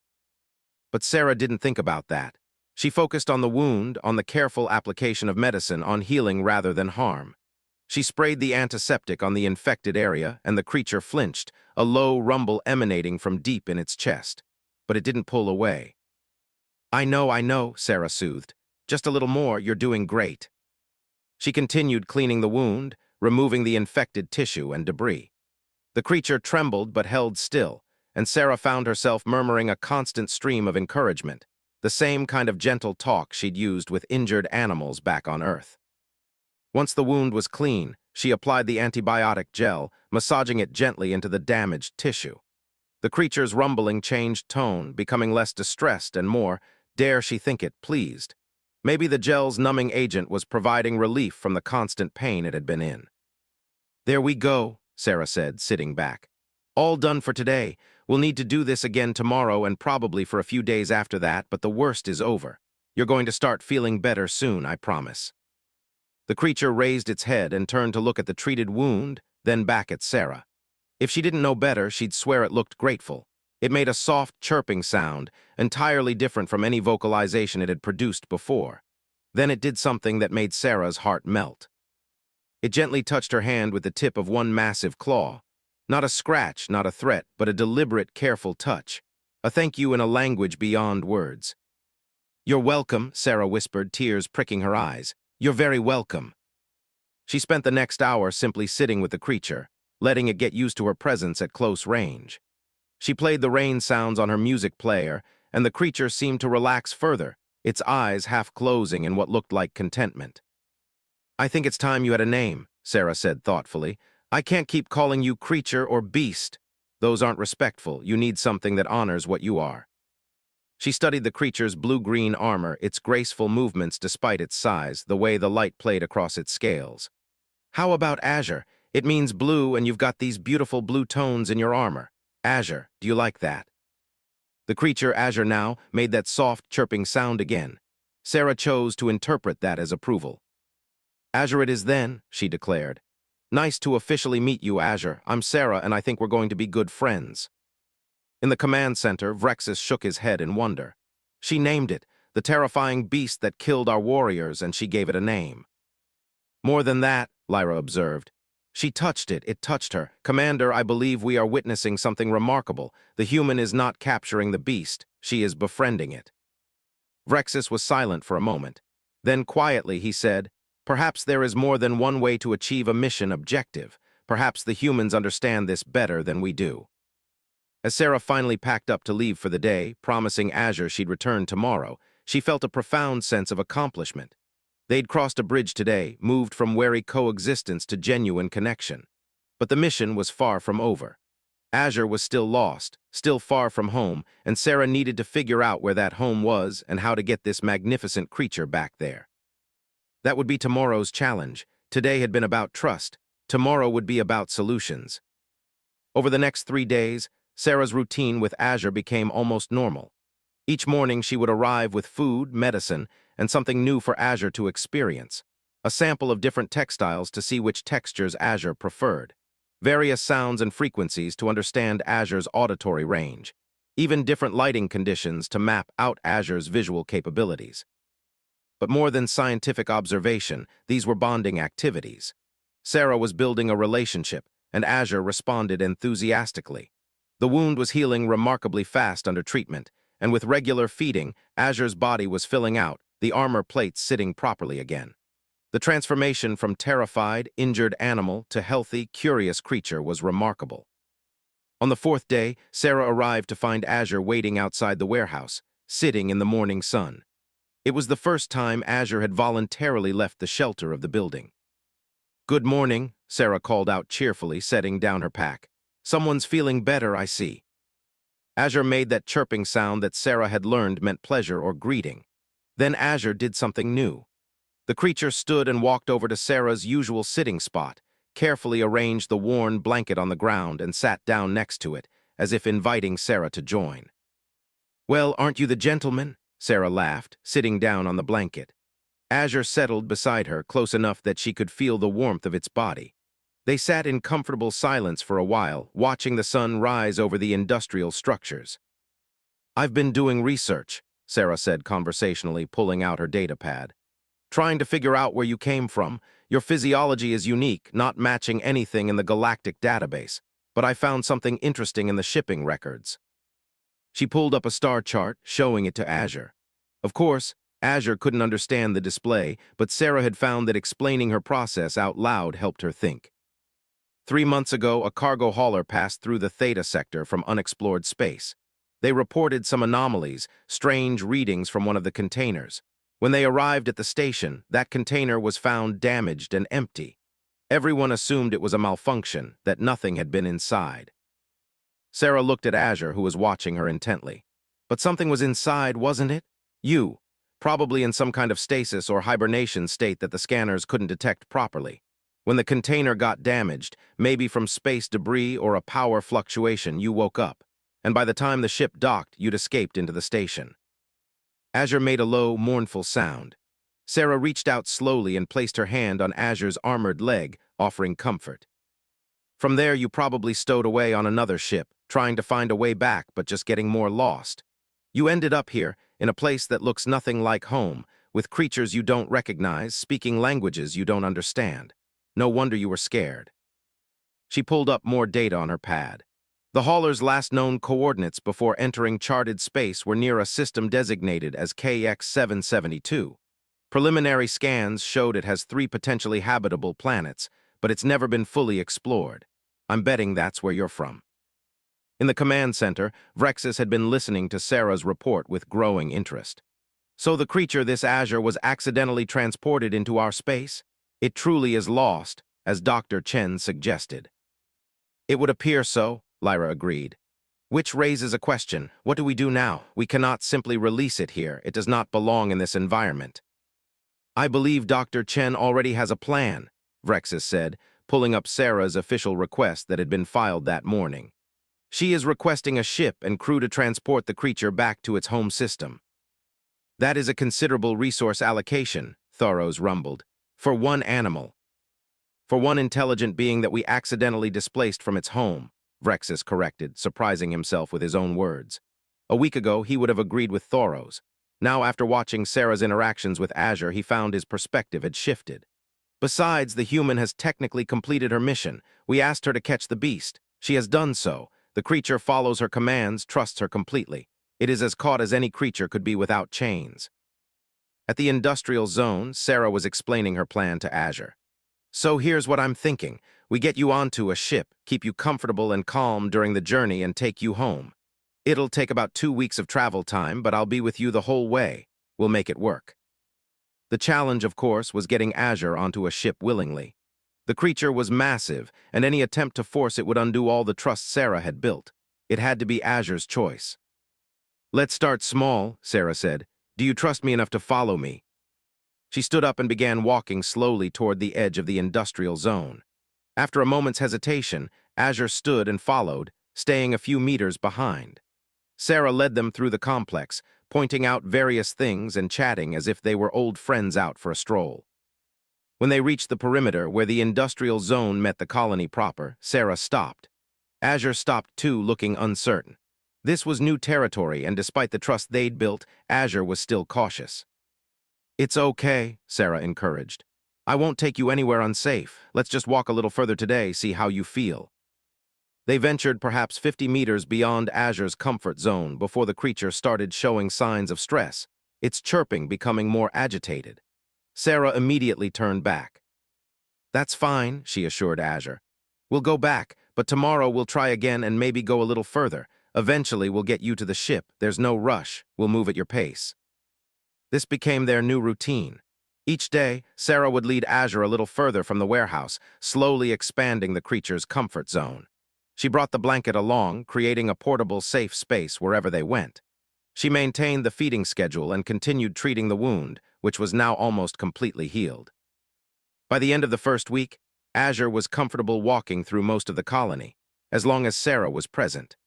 But Sarah didn't think about that. She focused on the wound, on the careful application of medicine, on healing rather than harm. She sprayed the antiseptic on the infected area, and the creature flinched, a low rumble emanating from deep in its chest. But it didn't pull away. I know," Sarah soothed. "Just a little more, you're doing great." She continued cleaning the wound, removing the infected tissue and debris. The creature trembled but held still, and Sarah found herself murmuring a constant stream of encouragement, the same kind of gentle talk she'd used with injured animals back on Earth. Once the wound was clean, she applied the antibiotic gel, massaging it gently into the damaged tissue. The creature's rumbling changed tone, becoming less distressed and more, dare she think it, pleased. Maybe the gel's numbing agent was providing relief from the constant pain it had been in. "There we go," Sarah said, sitting back. "All done for today. We'll need to do this again tomorrow and probably for a few days after that, but the worst is over. You're going to start feeling better soon, I promise." The creature raised its head and turned to look at the treated wound, then back at Sarah. If she didn't know better, she'd swear it looked grateful. It made a soft, chirping sound, entirely different from any vocalization it had produced before. Then it did something that made Sarah's heart melt. It gently touched her hand with the tip of one massive claw. Not a scratch, not a threat, but a deliberate, careful touch. A thank you in a language beyond words. "You're welcome," Sarah whispered, tears pricking her eyes. "You're very welcome." She spent the next hour simply sitting with the creature, letting it get used to her presence at close range. She played the rain sounds on her music player, and the creature seemed to relax further, its eyes half closing in what looked like contentment. "I think it's time you had a name," Sarah said thoughtfully. "I can't keep calling you creature or beast. Those aren't respectful. You need something that honors what you are." She studied the creature's blue-green armor, its graceful movements despite its size, the way the light played across its scales. "How about azure? It means blue, and you've got these beautiful blue tones in your armor. Azure, do you like that?" The creature, azure now, made that soft, chirping sound again. Sarah chose to interpret that as approval. "Azure it is then," she declared. "Nice to officially meet you, Azure. I'm Sarah, and I think we're going to be good friends." In the command center, Vrexus shook his head in wonder. She named it, the terrifying beast that killed our warriors, and she gave it a name. "More than that," Lyra observed. "She touched it, it touched her. Commander, I believe we are witnessing something remarkable. The human is not capturing the beast, she is befriending it." Vrexus was silent for a moment. Then quietly he said, "Perhaps there is more than one way to achieve a mission objective. Perhaps the humans understand this better than we do." As Sarah finally packed up to leave for the day, promising Azure she'd return tomorrow, she felt a profound sense of accomplishment. They'd crossed a bridge today, moved from wary coexistence to genuine connection. But the mission was far from over. Azure was still lost, still far from home, and Sarah needed to figure out where that home was and how to get this magnificent creature back there. That would be tomorrow's challenge. Today had been about trust. Tomorrow would be about solutions. Over the next 3 days, Sarah's routine with Azure became almost normal. Each morning she would arrive with food, medicine, and something new for Azure to experience. A sample of different textiles to see which textures Azure preferred. Various sounds and frequencies to understand Azure's auditory range. Even different lighting conditions to map out Azure's visual capabilities. But more than scientific observation, these were bonding activities. Sarah was building a relationship, and Azure responded enthusiastically. The wound was healing remarkably fast under treatment, and with regular feeding, Azure's body was filling out, the armor plates sitting properly again. The transformation from terrified, injured animal to healthy, curious creature was remarkable. On the 4th day, Sarah arrived to find Azure waiting outside the warehouse, sitting in the morning sun. It was the first time Azure had voluntarily left the shelter of the building. "Good morning," Sarah called out cheerfully, setting down her pack. "Someone's feeling better, I see." Azure made that chirping sound that Sarah had learned meant pleasure or greeting. Then Azure did something new. The creature stood and walked over to Sarah's usual sitting spot, carefully arranged the worn blanket on the ground and sat down next to it, as if inviting Sarah to join. "Well, aren't you the gentleman?" Sarah laughed, sitting down on the blanket. Azure settled beside her, close enough that she could feel the warmth of its body. They sat in comfortable silence for a while, watching the sun rise over the industrial structures. "I've been doing research," Sarah said conversationally, pulling out her data pad. "Trying to figure out where you came from. Your physiology is unique, not matching anything in the galactic database, but I found something interesting in the shipping records." She pulled up a star chart, showing it to Azure. Of course, Azure couldn't understand the display, but Sarah had found that explaining her process out loud helped her think. 3 months ago, a cargo hauler passed through the Theta sector from unexplored space. They reported some anomalies, strange readings from one of the containers. When they arrived at the station, that container was found damaged and empty. Everyone assumed it was a malfunction, that nothing had been inside. Sarah looked at Azure, who was watching her intently. But something was inside, wasn't it? You, probably in some kind of stasis or hibernation state that the scanners couldn't detect properly. When the container got damaged, maybe from space debris or a power fluctuation, you woke up. And by the time the ship docked, you'd escaped into the station. Azure made a low, mournful sound. Sarah reached out slowly and placed her hand on Azure's armored leg, offering comfort. From there, you probably stowed away on another ship, trying to find a way back but just getting more lost. You ended up here, in a place that looks nothing like home, with creatures you don't recognize, speaking languages you don't understand. No wonder you were scared. She pulled up more data on her pad. The hauler's last known coordinates before entering charted space were near a system designated as KX-772. Preliminary scans showed it has 3 potentially habitable planets, but it's never been fully explored. I'm betting that's where you're from. In the command center, Vrexis had been listening to Sarah's report with growing interest. So the creature this Azure was accidentally transported into our space? It truly is lost, as Dr. Chen suggested. It would appear so, Lyra agreed. Which raises a question. What do we do now? We cannot simply release it here. It does not belong in this environment. I believe Dr. Chen already has a plan, Vrexis said, pulling up Sarah's official request that had been filed that morning. She is requesting a ship and crew to transport the creature back to its home system. That is a considerable resource allocation, Thoros rumbled. For one animal. For one intelligent being that we accidentally displaced from its home, Vrexis corrected, surprising himself with his own words. A week ago, he would have agreed with Thoros. Now, after watching Sarah's interactions with Azure, he found his perspective had shifted. Besides, the human has technically completed her mission. We asked her to catch the beast. She has done so. The creature follows her commands, trusts her completely. It is as caught as any creature could be without chains. At the industrial zone, Sarah was explaining her plan to Azure. So here's what I'm thinking. We get you onto a ship, keep you comfortable and calm during the journey, and take you home. It'll take about 2 weeks of travel time, but I'll be with you the whole way. We'll make it work. The challenge, of course, was getting Azure onto a ship willingly. The creature was massive, and any attempt to force it would undo all the trust Sarah had built. It had to be Azure's choice. Let's start small, Sarah said. Do you trust me enough to follow me? She stood up and began walking slowly toward the edge of the industrial zone. After a moment's hesitation, Azure stood and followed, staying a few meters behind. Sarah led them through the complex, pointing out various things and chatting as if they were old friends out for a stroll. When they reached the perimeter where the industrial zone met the colony proper, Sarah stopped. Azure stopped too, looking uncertain. This was new territory, and despite the trust they'd built, Azure was still cautious. It's okay, Sarah encouraged. I won't take you anywhere unsafe. Let's just walk a little further today, see how you feel. They ventured perhaps 50 meters beyond Azure's comfort zone before the creature started showing signs of stress, its chirping becoming more agitated. Sarah immediately turned back. That's fine, she assured Azure. We'll go back, but tomorrow we'll try again and maybe go a little further. Eventually we'll get you to the ship. There's no rush. We'll move at your pace. This became their new routine. Each day, Sarah would lead Azure a little further from the warehouse, slowly expanding the creature's comfort zone. She brought the blanket along, creating a portable, safe space wherever they went. She maintained the feeding schedule and continued treating the wound, which was now almost completely healed. By the end of the first week, Azure was comfortable walking through most of the colony, as long as Sarah was present.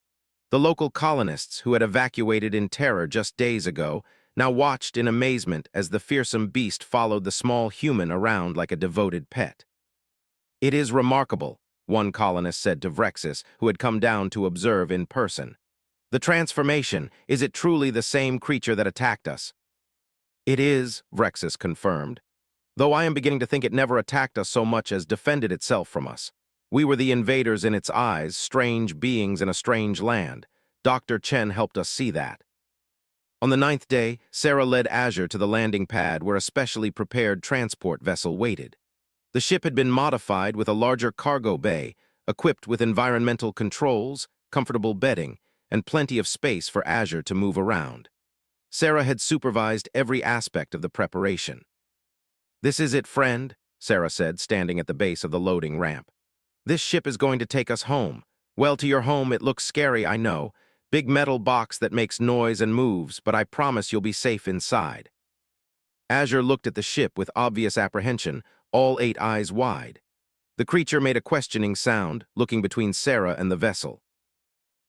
The local colonists, who had evacuated in terror just days ago, now watched in amazement as the fearsome beast followed the small human around like a devoted pet. It is remarkable, one colonist said to Vrexis, who had come down to observe in person. The transformation, is it truly the same creature that attacked us? It is, Vrexis confirmed. Though I am beginning to think it never attacked us so much as defended itself from us. We were the invaders in its eyes, strange beings in a strange land. Dr. Chen helped us see that. On the ninth day, Sarah led Azure to the landing pad where a specially prepared transport vessel waited. The ship had been modified with a larger cargo bay, equipped with environmental controls, comfortable bedding, and plenty of space for Azure to move around. Sarah had supervised every aspect of the preparation. "This is it, friend," Sarah said, standing at the base of the loading ramp. "This ship is going to take us home. Well, to your home it looks scary, I know. Big metal box that makes noise and moves, but I promise you'll be safe inside." Azure looked at the ship with obvious apprehension, all 8 eyes wide. The creature made a questioning sound, looking between Sarah and the vessel.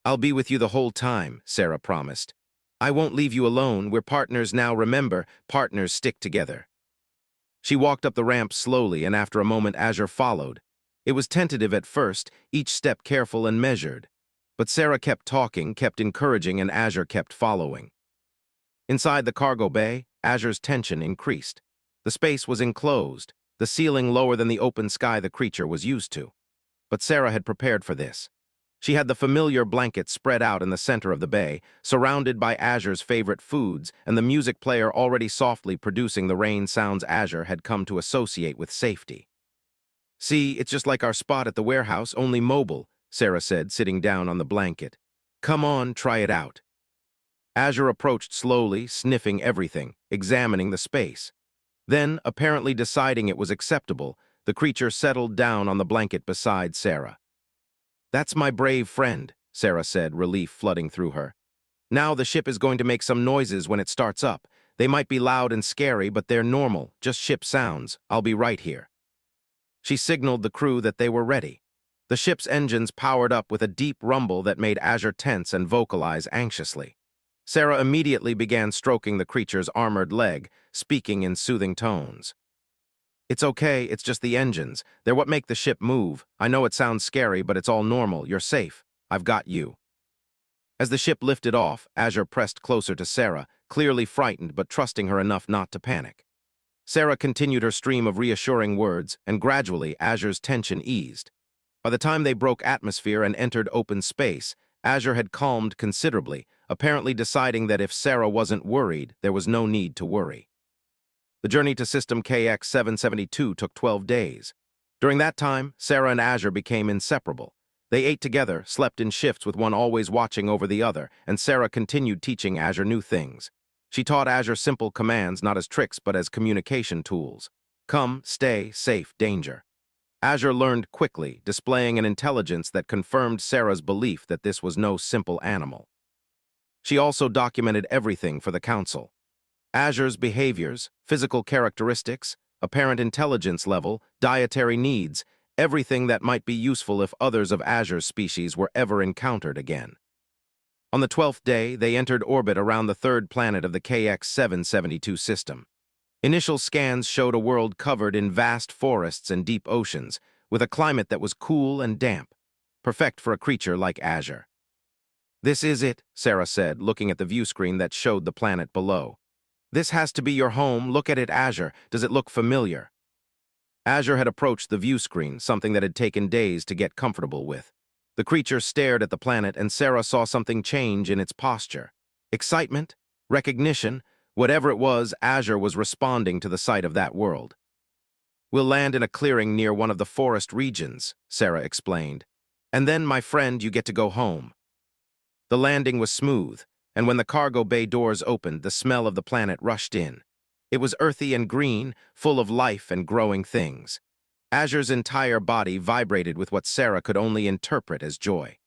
"I'll be with you the whole time," Sarah promised. "I won't leave you alone. We're partners now, remember, partners stick together." She walked up the ramp slowly, and after a moment Azure followed. It was tentative at first, each step careful and measured. But Sarah kept talking, kept encouraging, and Azure kept following. Inside the cargo bay, Azure's tension increased. The space was enclosed, the ceiling lower than the open sky the creature was used to. But Sarah had prepared for this. She had the familiar blanket spread out in the center of the bay, surrounded by Azure's favorite foods, and the music player already softly producing the rain sounds Azure had come to associate with safety. "See, it's just like our spot at the warehouse, only mobile," Sarah said, sitting down on the blanket. "Come on, try it out." Azure approached slowly, sniffing everything, examining the space. Then, apparently deciding it was acceptable, the creature settled down on the blanket beside Sarah. "That's my brave friend," Sarah said, relief flooding through her. "Now the ship is going to make some noises when it starts up. They might be loud and scary, but they're normal, just ship sounds. I'll be right here." She signaled the crew that they were ready. The ship's engines powered up with a deep rumble that made Azure tense and vocalize anxiously. Sarah immediately began stroking the creature's armored leg, speaking in soothing tones. "It's okay, it's just the engines. They're what make the ship move. I know it sounds scary, but it's all normal. You're safe. I've got you." As the ship lifted off, Azure pressed closer to Sarah, clearly frightened but trusting her enough not to panic. Sarah continued her stream of reassuring words, and gradually Azure's tension eased. By the time they broke atmosphere and entered open space, Azure had calmed considerably, apparently deciding that if Sarah wasn't worried, there was no need to worry. The journey to System KX-772 took 12 days. During that time, Sarah and Azure became inseparable. They ate together, slept in shifts with one always watching over the other, and Sarah continued teaching Azure new things. She taught Azure simple commands not as tricks but as communication tools. Come, stay, safe, danger. Azure learned quickly, displaying an intelligence that confirmed Sarah's belief that this was no simple animal. She also documented everything for the Council. Azure's behaviors, physical characteristics, apparent intelligence level, dietary needs, everything that might be useful if others of Azure's species were ever encountered again. On the 12th day, they entered orbit around the third planet of the KX-772 system. Initial scans showed a world covered in vast forests and deep oceans, with a climate that was cool and damp, perfect for a creature like Azure. "This is it," Sarah said, looking at the view screen that showed the planet below. "This has to be your home. Look at it, Azure. Does it look familiar?" Azure had approached the view screen, something that had taken days to get comfortable with. The creature stared at the planet, and Sarah saw something change in its posture. Excitement? Recognition? Whatever it was, Azure was responding to the sight of that world. "We'll land in a clearing near one of the forest regions," Sarah explained. "And then, my friend, you get to go home." The landing was smooth, and when the cargo bay doors opened, the smell of the planet rushed in. It was earthy and green, full of life and growing things. Azure's entire body vibrated with what Sarah could only interpret as joy.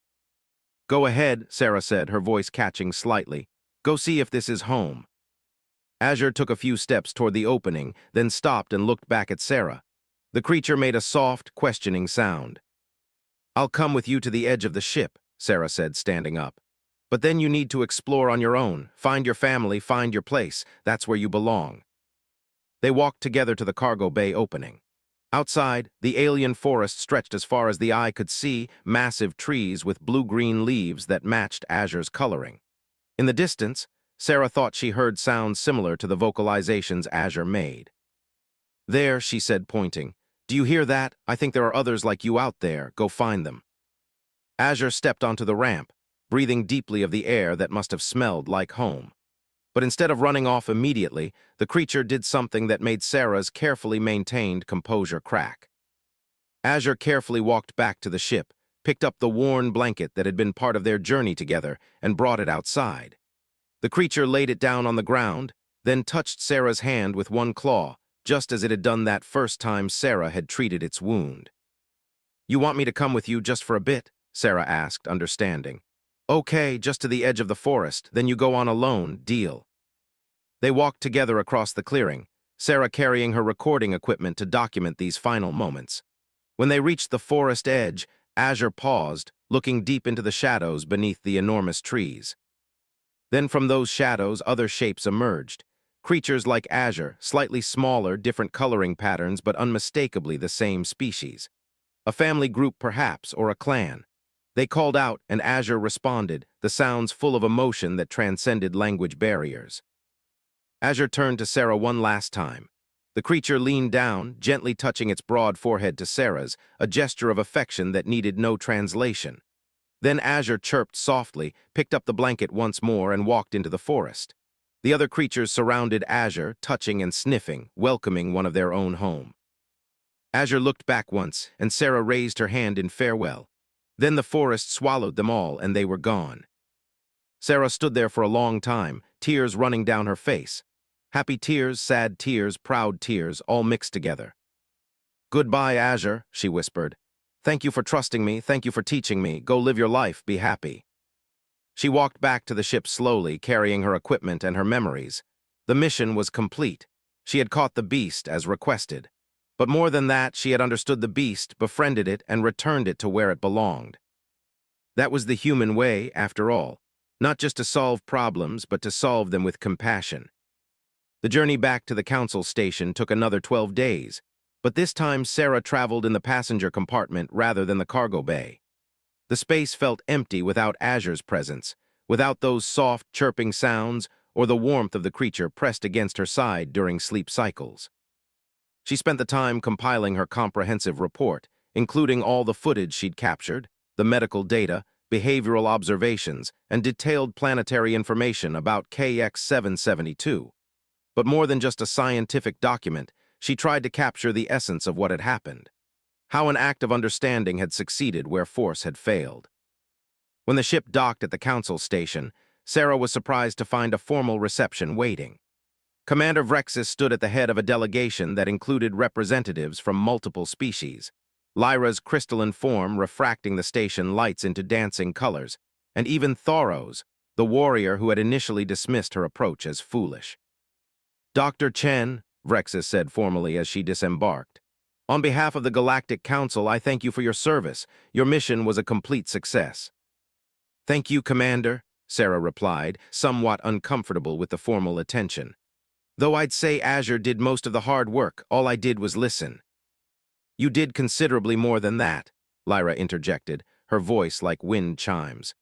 "Go ahead," Sarah said, her voice catching slightly. "Go see if this is home." Azure took a few steps toward the opening, then stopped and looked back at Sarah. The creature made a soft, questioning sound. "I'll come with you to the edge of the ship," Sarah said, standing up. "But then you need to explore on your own. Find your family, find your place. That's where you belong." They walked together to the cargo bay opening. Outside, the alien forest stretched as far as the eye could see, massive trees with blue-green leaves that matched Azure's coloring. In the distance, Sarah thought she heard sounds similar to the vocalizations Azure made. "There," she said, pointing. "Do you hear that? I think there are others like you out there. Go find them." Azure stepped onto the ramp, breathing deeply of the air that must have smelled like home. But instead of running off immediately, the creature did something that made Sarah's carefully maintained composure crack. Azure carefully walked back to the ship, picked up the worn blanket that had been part of their journey together, and brought it outside. The creature laid it down on the ground, then touched Sarah's hand with one claw, just as it had done that first time Sarah had treated its wound. "You want me to come with you just for a bit?" Sarah asked, understanding. "Okay, just to the edge of the forest, then you go on alone, deal." They walked together across the clearing, Sarah carrying her recording equipment to document these final moments. When they reached the forest edge, Azure paused, looking deep into the shadows beneath the enormous trees. Then from those shadows, other shapes emerged. Creatures like Azure, slightly smaller, different coloring patterns, but unmistakably the same species. A family group perhaps, or a clan. They called out, and Azure responded, the sounds full of emotion that transcended language barriers. Azure turned to Sarah one last time. The creature leaned down, gently touching its broad forehead to Sarah's, a gesture of affection that needed no translation. Then Azure chirped softly, picked up the blanket once more, and walked into the forest. The other creatures surrounded Azure, touching and sniffing, welcoming one of their own home. Azure looked back once, and Sarah raised her hand in farewell. Then the forest swallowed them all, and they were gone. Sarah stood there for a long time, tears running down her face. Happy tears, sad tears, proud tears, all mixed together. "Goodbye, Azure," she whispered. "Thank you for trusting me, thank you for teaching me. Go live your life, be happy." She walked back to the ship slowly, carrying her equipment and her memories. The mission was complete. She had caught the beast, as requested. But more than that, she had understood the beast, befriended it, and returned it to where it belonged. That was the human way, after all. Not just to solve problems, but to solve them with compassion. The journey back to the council station took another 12 days, but this time Sarah traveled in the passenger compartment rather than the cargo bay. The space felt empty without Azure's presence, without those soft, chirping sounds or the warmth of the creature pressed against her side during sleep cycles. She spent the time compiling her comprehensive report, including all the footage she'd captured, the medical data, behavioral observations, and detailed planetary information about KX-772. But more than just a scientific document, she tried to capture the essence of what had happened. How an act of understanding had succeeded where force had failed. When the ship docked at the council station, Sarah was surprised to find a formal reception waiting. Commander Vrexis stood at the head of a delegation that included representatives from multiple species, Lyra's crystalline form refracting the station lights into dancing colors, and even Thoros, the warrior who had initially dismissed her approach as foolish. "Dr. Chen," Vrexis said formally as she disembarked, "on behalf of the Galactic Council, I thank you for your service. Your mission was a complete success." "Thank you, Commander," Sarah replied, somewhat uncomfortable with the formal attention. "Though I'd say Azure did most of the hard work, all I did was listen." "You did considerably more than that," Lyra interjected, her voice like wind chimes.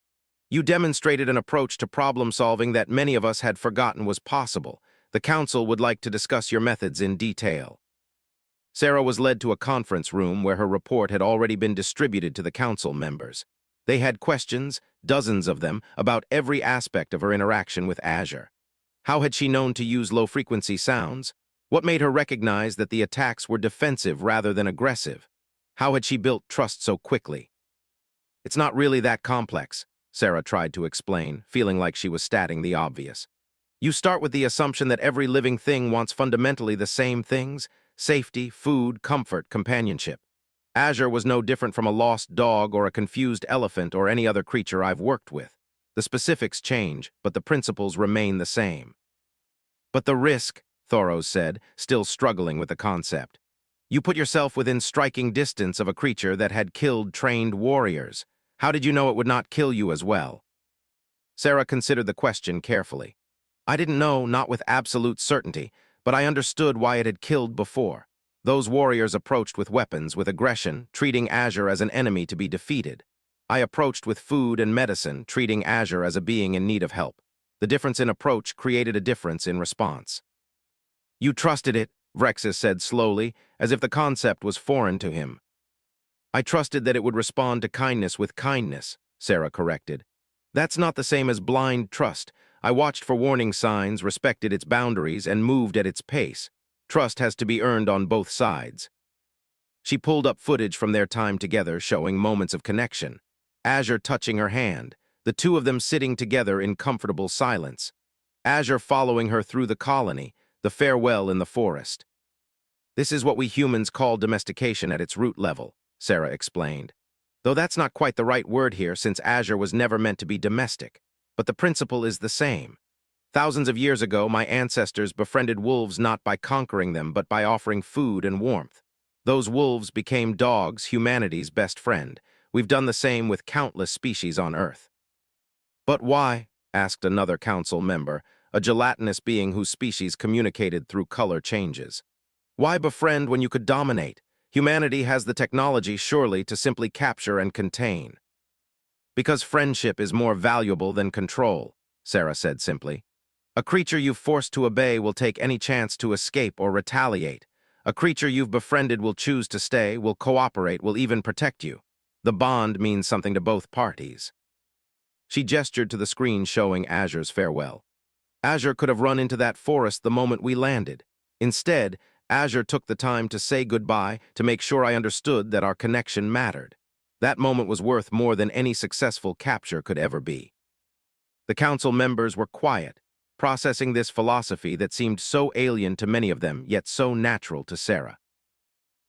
"You demonstrated an approach to problem-solving that many of us had forgotten was possible. The Council would like to discuss your methods in detail." Sarah was led to a conference room where her report had already been distributed to the Council members. They had questions, dozens of them, about every aspect of her interaction with Azure. How had she known to use low-frequency sounds? What made her recognize that the attacks were defensive rather than aggressive? How had she built trust so quickly? "It's not really that complex," Sarah tried to explain, feeling like she was stating the obvious. "You start with the assumption that every living thing wants fundamentally the same things: safety, food, comfort, companionship. Azure was no different from a lost dog or a confused elephant or any other creature I've worked with. The specifics change, but the principles remain the same." "But the risk," Thoros said, still struggling with the concept. "You put yourself within striking distance of a creature that had killed trained warriors. How did you know it would not kill you as well?" Sarah considered the question carefully. "I didn't know, not with absolute certainty, but I understood why it had killed before. Those warriors approached with weapons, with aggression, treating Azure as an enemy to be defeated. I approached with food and medicine, treating Azure as a being in need of help. The difference in approach created a difference in response." "You trusted it," Vrexis said slowly, as if the concept was foreign to him. "I trusted that it would respond to kindness with kindness," Sarah corrected. "That's not the same as blind trust. I watched for warning signs, respected its boundaries, and moved at its pace. Trust has to be earned on both sides. She pulled up footage from their time together, showing moments of connection. Azure touching her hand, the two of them sitting together in comfortable silence. Azure following her through the colony, the farewell in the forest. This is what we humans call domestication at its root level, Sarah explained. Though that's not quite the right word here, since Azure was never meant to be domestic. But the principle is the same. Thousands of years ago, my ancestors befriended wolves not by conquering them, but by offering food and warmth. Those wolves became dogs, humanity's best friend. We've done the same with countless species on Earth. But why? Asked another council member, a gelatinous being whose species communicated through color changes. Why befriend when you could dominate? Humanity has the technology, surely, to simply capture and contain. Because friendship is more valuable than control, Sarah said simply. A creature you've forced to obey will take any chance to escape or retaliate. A creature you've befriended will choose to stay, will cooperate, will even protect you. The bond means something to both parties. She gestured to the screen showing Azure's farewell. Azure could have run into that forest the moment we landed. Instead, Azure took the time to say goodbye, to make sure I understood that our connection mattered. That moment was worth more than any successful capture could ever be. The council members were quiet, processing this philosophy that seemed so alien to many of them, yet so natural to Sarah.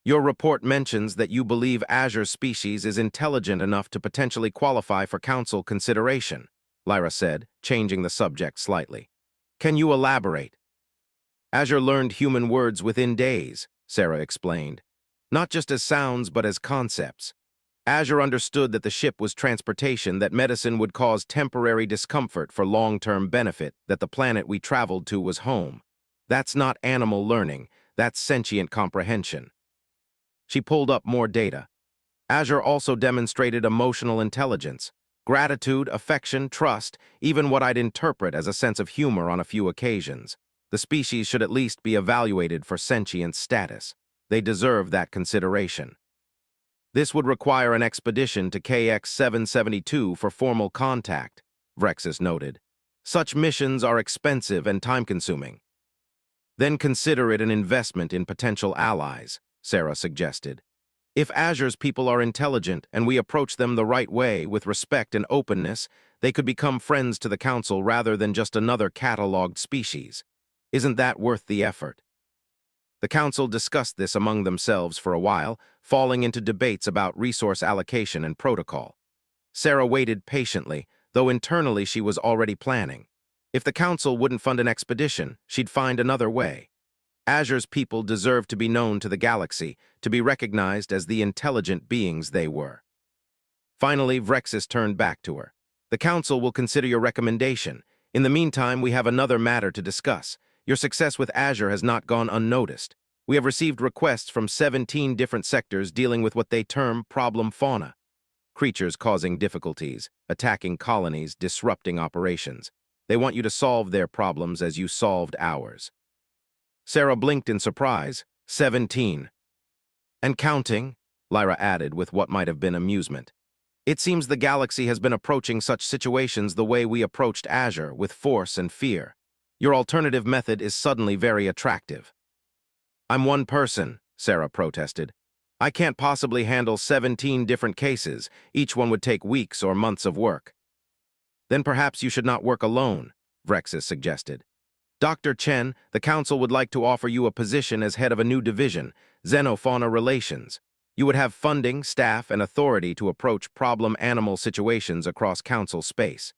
Your report mentions that you believe Azure's species is intelligent enough to potentially qualify for council consideration, Lyra said, changing the subject slightly. Can you elaborate? Azure learned human words within days, Sarah explained. Not just as sounds, but as concepts. Azure understood that the ship was transportation, that medicine would cause temporary discomfort for long-term benefit, that the planet we traveled to was home. That's not animal learning, that's sentient comprehension. She pulled up more data. Azure also demonstrated emotional intelligence, gratitude, affection, trust, even what I'd interpret as a sense of humor on a few occasions. The species should at least be evaluated for sentient status. They deserve that consideration. This would require an expedition to KX-772 for formal contact, Vrexis noted. Such missions are expensive and time-consuming. Then consider it an investment in potential allies, Sarah suggested. If Azure's people are intelligent and we approach them the right way with respect and openness, they could become friends to the Council rather than just another catalogued species. Isn't that worth the effort? The Council discussed this among themselves for a while, falling into debates about resource allocation and protocol. Sarah waited patiently, though internally she was already planning. If the Council wouldn't fund an expedition, she'd find another way. Azure's people deserved to be known to the galaxy, to be recognized as the intelligent beings they were. Finally, Vrexis turned back to her. The Council will consider your recommendation. In the meantime, we have another matter to discuss. Your success with Azure has not gone unnoticed. We have received requests from 17 different sectors dealing with what they term problem fauna. Creatures causing difficulties, attacking colonies, disrupting operations. They want you to solve their problems as you solved ours. Sarah blinked in surprise. 17. And counting, Lyra added with what might have been amusement. It seems the galaxy has been approaching such situations the way we approached Azure, with force and fear. Your alternative method is suddenly very attractive. I'm one person, Sarah protested. I can't possibly handle 17 different cases. Each one would take weeks or months of work. Then perhaps you should not work alone, Vrexis suggested. Dr. Chen, the Council would like to offer you a position as head of a new division, Xenofauna Relations. You would have funding, staff, and authority to approach problem animal situations across Council space.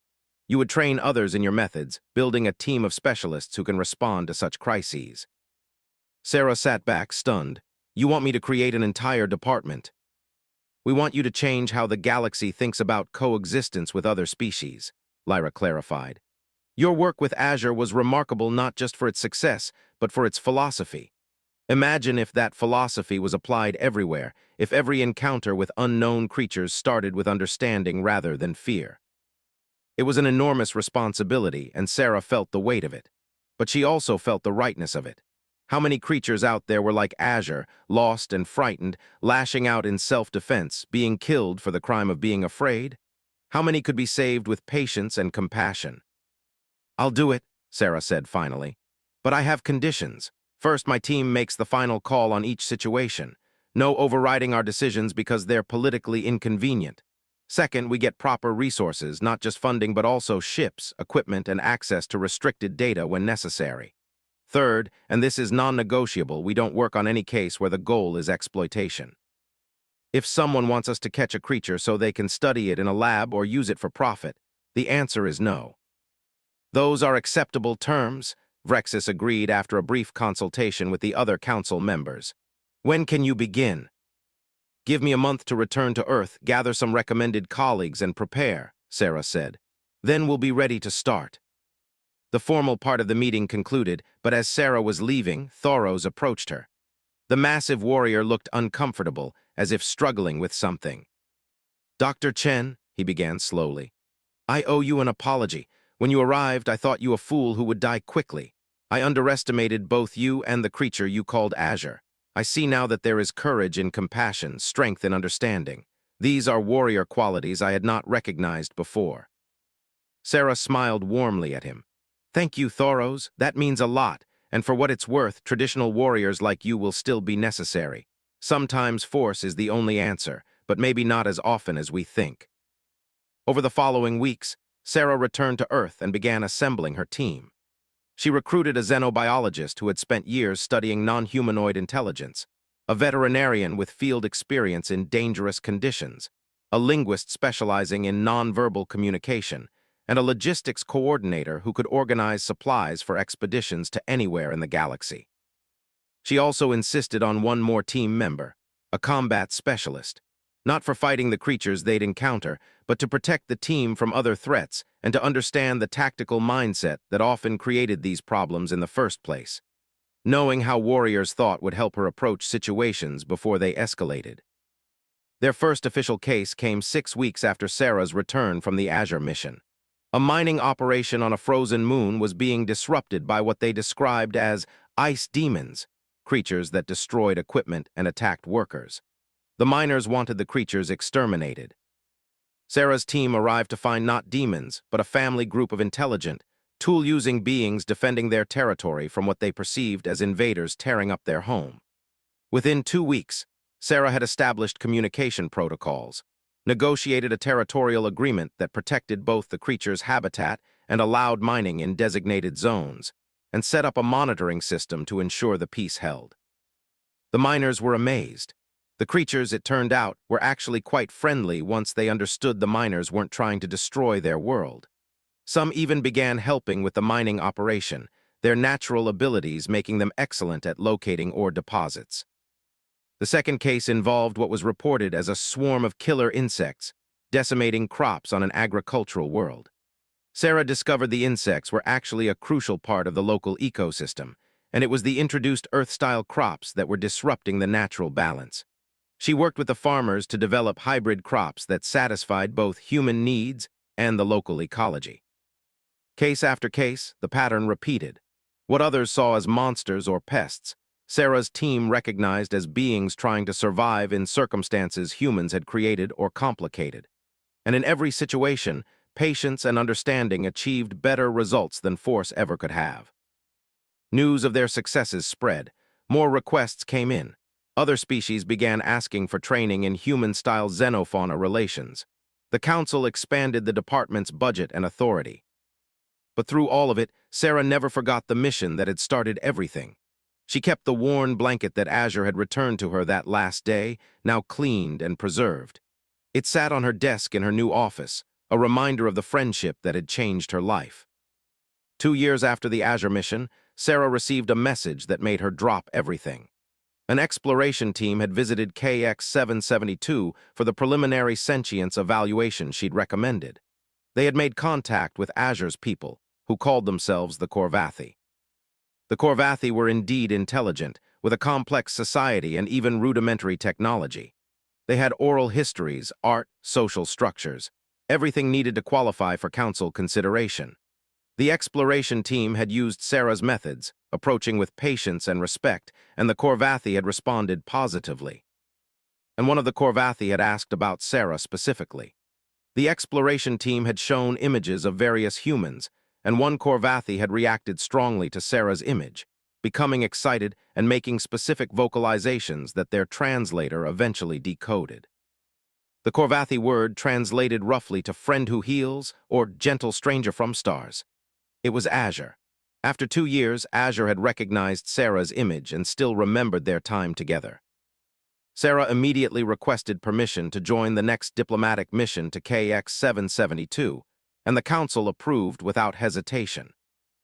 You would train others in your methods, building a team of specialists who can respond to such crises. Sarah sat back, stunned. You want me to create an entire department? We want you to change how the galaxy thinks about coexistence with other species, Lyra clarified. Your work with Azure was remarkable not just for its success, but for its philosophy. Imagine if that philosophy was applied everywhere, if every encounter with unknown creatures started with understanding rather than fear. It was an enormous responsibility, and Sarah felt the weight of it. But she also felt the rightness of it. How many creatures out there were like Azure, lost and frightened, lashing out in self-defense, being killed for the crime of being afraid? How many could be saved with patience and compassion? I'll do it, Sarah said finally. But I have conditions. First, my team makes the final call on each situation. No overriding our decisions because they're politically inconvenient. Second, we get proper resources, not just funding but also ships, equipment, and access to restricted data when necessary. Third, and this is non-negotiable, we don't work on any case where the goal is exploitation. If someone wants us to catch a creature so they can study it in a lab or use it for profit, the answer is no. Those are acceptable terms, Vrexis agreed after a brief consultation with the other council members. When can you begin? Give me a month to return to Earth, gather some recommended colleagues, and prepare, Sarah said. Then we'll be ready to start. The formal part of the meeting concluded, but as Sarah was leaving, Thoros approached her. The massive warrior looked uncomfortable, as if struggling with something. Dr. Chen, he began slowly, I owe you an apology. When you arrived, I thought you a fool who would die quickly. I underestimated both you and the creature you called Azure. I see now that there is courage in compassion, strength in understanding. These are warrior qualities I had not recognized before. Sarah smiled warmly at him. Thank you, Thoros. That means a lot, and for what it's worth, traditional warriors like you will still be necessary. Sometimes force is the only answer, but maybe not as often as we think. Over the following weeks, Sarah returned to Earth and began assembling her team. She recruited a xenobiologist who had spent years studying non-humanoid intelligence, a veterinarian with field experience in dangerous conditions, a linguist specializing in non-verbal communication, and a logistics coordinator who could organize supplies for expeditions to anywhere in the galaxy. She also insisted on one more team member, a combat specialist, not for fighting the creatures they'd encounter, but to protect the team from other threats and to understand the tactical mindset that often created these problems in the first place. Knowing how warriors thought would help her approach situations before they escalated. Their first official case came 6 weeks after Sarah's return from the Azure mission. A mining operation on a frozen moon was being disrupted by what they described as ice demons, creatures that destroyed equipment and attacked workers. The miners wanted the creatures exterminated. Sarah's team arrived to find not demons, but a family group of intelligent, tool-using beings defending their territory from what they perceived as invaders tearing up their home. Within 2 weeks, Sarah had established communication protocols, negotiated a territorial agreement that protected both the creatures' habitat and allowed mining in designated zones, and set up a monitoring system to ensure the peace held. The miners were amazed. The creatures, it turned out, were actually quite friendly once they understood the miners weren't trying to destroy their world. Some even began helping with the mining operation, their natural abilities making them excellent at locating ore deposits. The second case involved what was reported as a swarm of killer insects, decimating crops on an agricultural world. Sarah discovered the insects were actually a crucial part of the local ecosystem, and it was the introduced Earth-style crops that were disrupting the natural balance. She worked with the farmers to develop hybrid crops that satisfied both human needs and the local ecology. Case after case, the pattern repeated. What others saw as monsters or pests, Sarah's team recognized as beings trying to survive in circumstances humans had created or complicated. And in every situation, patience and understanding achieved better results than force ever could have. News of their successes spread. More requests came in. Other species began asking for training in human-style xenofauna relations. The council expanded the department's budget and authority. But through all of it, Sarah never forgot the mission that had started everything. She kept the worn blanket that Azure had returned to her that last day, now cleaned and preserved. It sat on her desk in her new office, a reminder of the friendship that had changed her life. 2 years after the Azure mission, Sarah received a message that made her drop everything. An exploration team had visited KX-772 for the preliminary sentience evaluation she'd recommended. They had made contact with Azure's people, who called themselves the Korvathi. The Korvathi were indeed intelligent, with a complex society and even rudimentary technology. They had oral histories, art, social structures, everything needed to qualify for council consideration. The exploration team had used Sarah's methods, approaching with patience and respect, and the Korvathi had responded positively. And one of the Korvathi had asked about Sarah specifically. The exploration team had shown images of various humans, and one Corvathi had reacted strongly to Sarah's image, becoming excited and making specific vocalizations that their translator eventually decoded. The Corvathi word translated roughly to friend who heals or gentle stranger from stars. It was Azure. After 2 years, Azure had recognized Sarah's image and still remembered their time together. Sarah immediately requested permission to join the next diplomatic mission to KX 772, and the council approved without hesitation.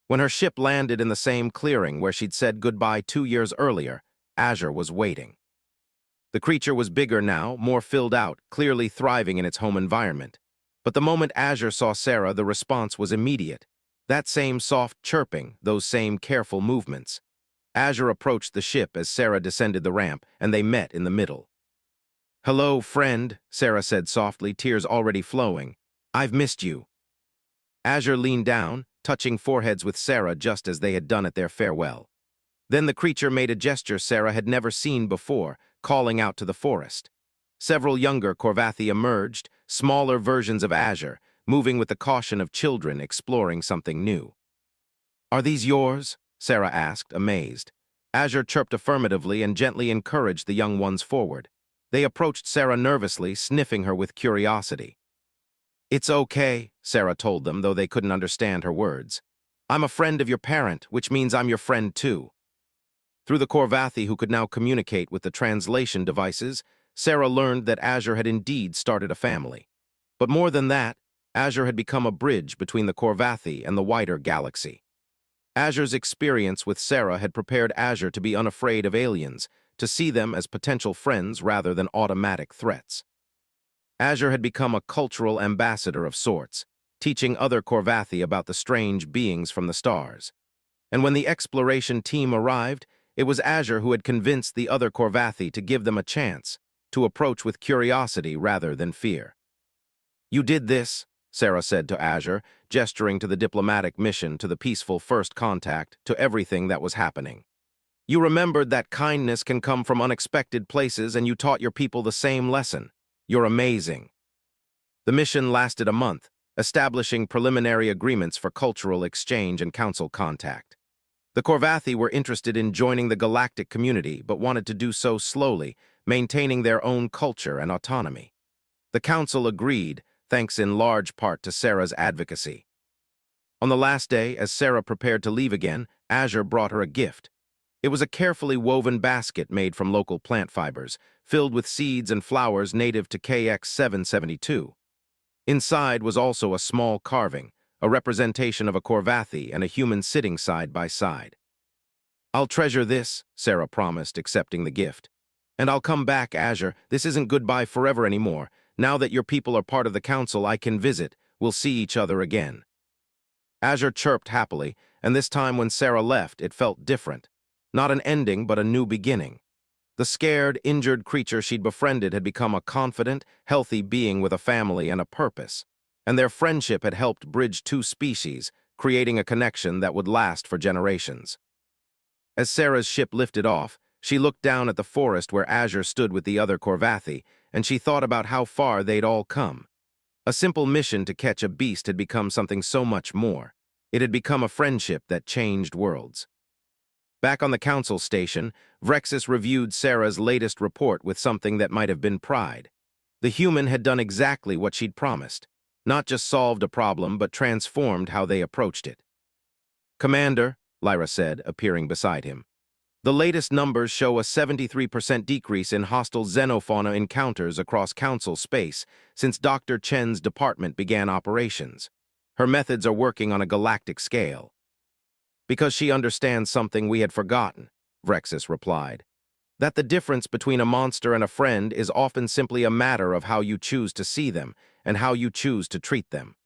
When her ship landed in the same clearing where she'd said goodbye 2 years earlier, Azure was waiting. The creature was bigger now, more filled out, clearly thriving in its home environment. But the moment Azure saw Sarah, the response was immediate. That same soft chirping, those same careful movements. Azure approached the ship as Sarah descended the ramp, and they met in the middle. "Hello, friend," Sarah said softly, tears already flowing. "I've missed you." Azure leaned down, touching foreheads with Sarah just as they had done at their farewell. Then the creature made a gesture Sarah had never seen before, calling out to the forest. Several younger Corvathi emerged, smaller versions of Azure, moving with the caution of children exploring something new. "Are these yours?" Sarah asked, amazed. Azure chirped affirmatively and gently encouraged the young ones forward. They approached Sarah nervously, sniffing her with curiosity. "It's okay," Sarah told them, though they couldn't understand her words. "I'm a friend of your parent, which means I'm your friend too." Through the Corvathi who could now communicate with the translation devices, Sarah learned that Azure had indeed started a family. But more than that, Azure had become a bridge between the Corvathi and the wider galaxy. Azure's experience with Sarah had prepared Azure to be unafraid of aliens, to see them as potential friends rather than automatic threats. Azure had become a cultural ambassador of sorts, teaching other Corvathi about the strange beings from the stars. And when the exploration team arrived, it was Azure who had convinced the other Corvathi to give them a chance, to approach with curiosity rather than fear. "You did this," Sarah said to Azure, gesturing to the diplomatic mission, to the peaceful first contact, to everything that was happening. "You remembered that kindness can come from unexpected places, and you taught your people the same lesson. You're amazing." The mission lasted a month, establishing preliminary agreements for cultural exchange and council contact. The Corvathi were interested in joining the galactic community, but wanted to do so slowly, maintaining their own culture and autonomy. The council agreed, thanks in large part to Sarah's advocacy. On the last day, as Sarah prepared to leave again, Azure brought her a gift. It was a carefully woven basket made from local plant fibers, filled with seeds and flowers native to KX 772. Inside was also a small carving, a representation of a Corvathi and a human sitting side by side. "I'll treasure this," Sarah promised, accepting the gift. "And I'll come back, Azure. This isn't goodbye forever anymore. Now that your people are part of the council, I can visit. We'll see each other again." Azure chirped happily, and this time when Sarah left, it felt different. Not an ending, but a new beginning. The scared, injured creature she'd befriended had become a confident, healthy being with a family and a purpose. And their friendship had helped bridge two species, creating a connection that would last for generations. As Sarah's ship lifted off, she looked down at the forest where Azure stood with the other Corvathi, and she thought about how far they'd all come. A simple mission to catch a beast had become something so much more. It had become a friendship that changed worlds. Back on the council station, Vrexis reviewed Sarah's latest report with something that might have been pride. The human had done exactly what she'd promised. Not just solved a problem, but transformed how they approached it. "Commander," Lyra said, appearing beside him, "the latest numbers show a 73% decrease in hostile xenofauna encounters across council space since Dr. Chen's department began operations. Her methods are working on a galactic scale." "Because she understands something we had forgotten," Vrexis replied. "That the difference between a monster and a friend is often simply a matter of how you choose to see them and how you choose to treat them."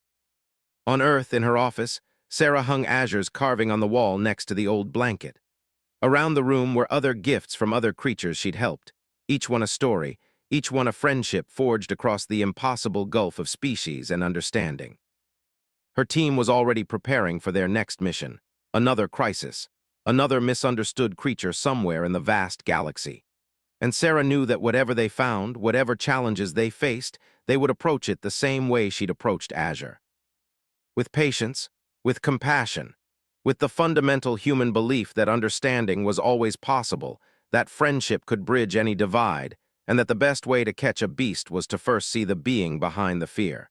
On Earth, in her office, Sarah hung Azure's carving on the wall next to the old blanket. Around the room were other gifts from other creatures she'd helped, each one a story, each one a friendship forged across the impossible gulf of species and understanding. Her team was already preparing for their next mission, another crisis, another misunderstood creature somewhere in the vast galaxy. And Sarah knew that whatever they found, whatever challenges they faced, they would approach it the same way she'd approached Azure. With patience, with compassion, with the fundamental human belief that understanding was always possible, that friendship could bridge any divide, and that the best way to catch a beast was to first see the being behind the fear.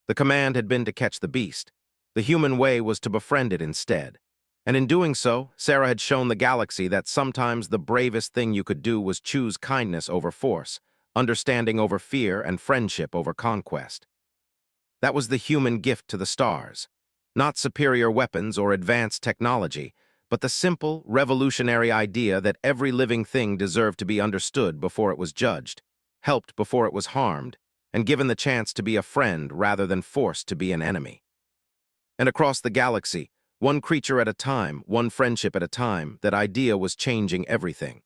The command had been to catch the beast. The human way was to befriend it instead. And in doing so, Sarah had shown the galaxy that sometimes the bravest thing you could do was choose kindness over force, understanding over fear, and friendship over conquest. That was the human gift to the stars. Not superior weapons or advanced technology, but the simple, revolutionary idea that every living thing deserved to be understood before it was judged, helped before it was harmed, and given the chance to be a friend rather than forced to be an enemy. And across the galaxy, one creature at a time, one friendship at a time, that idea was changing everything.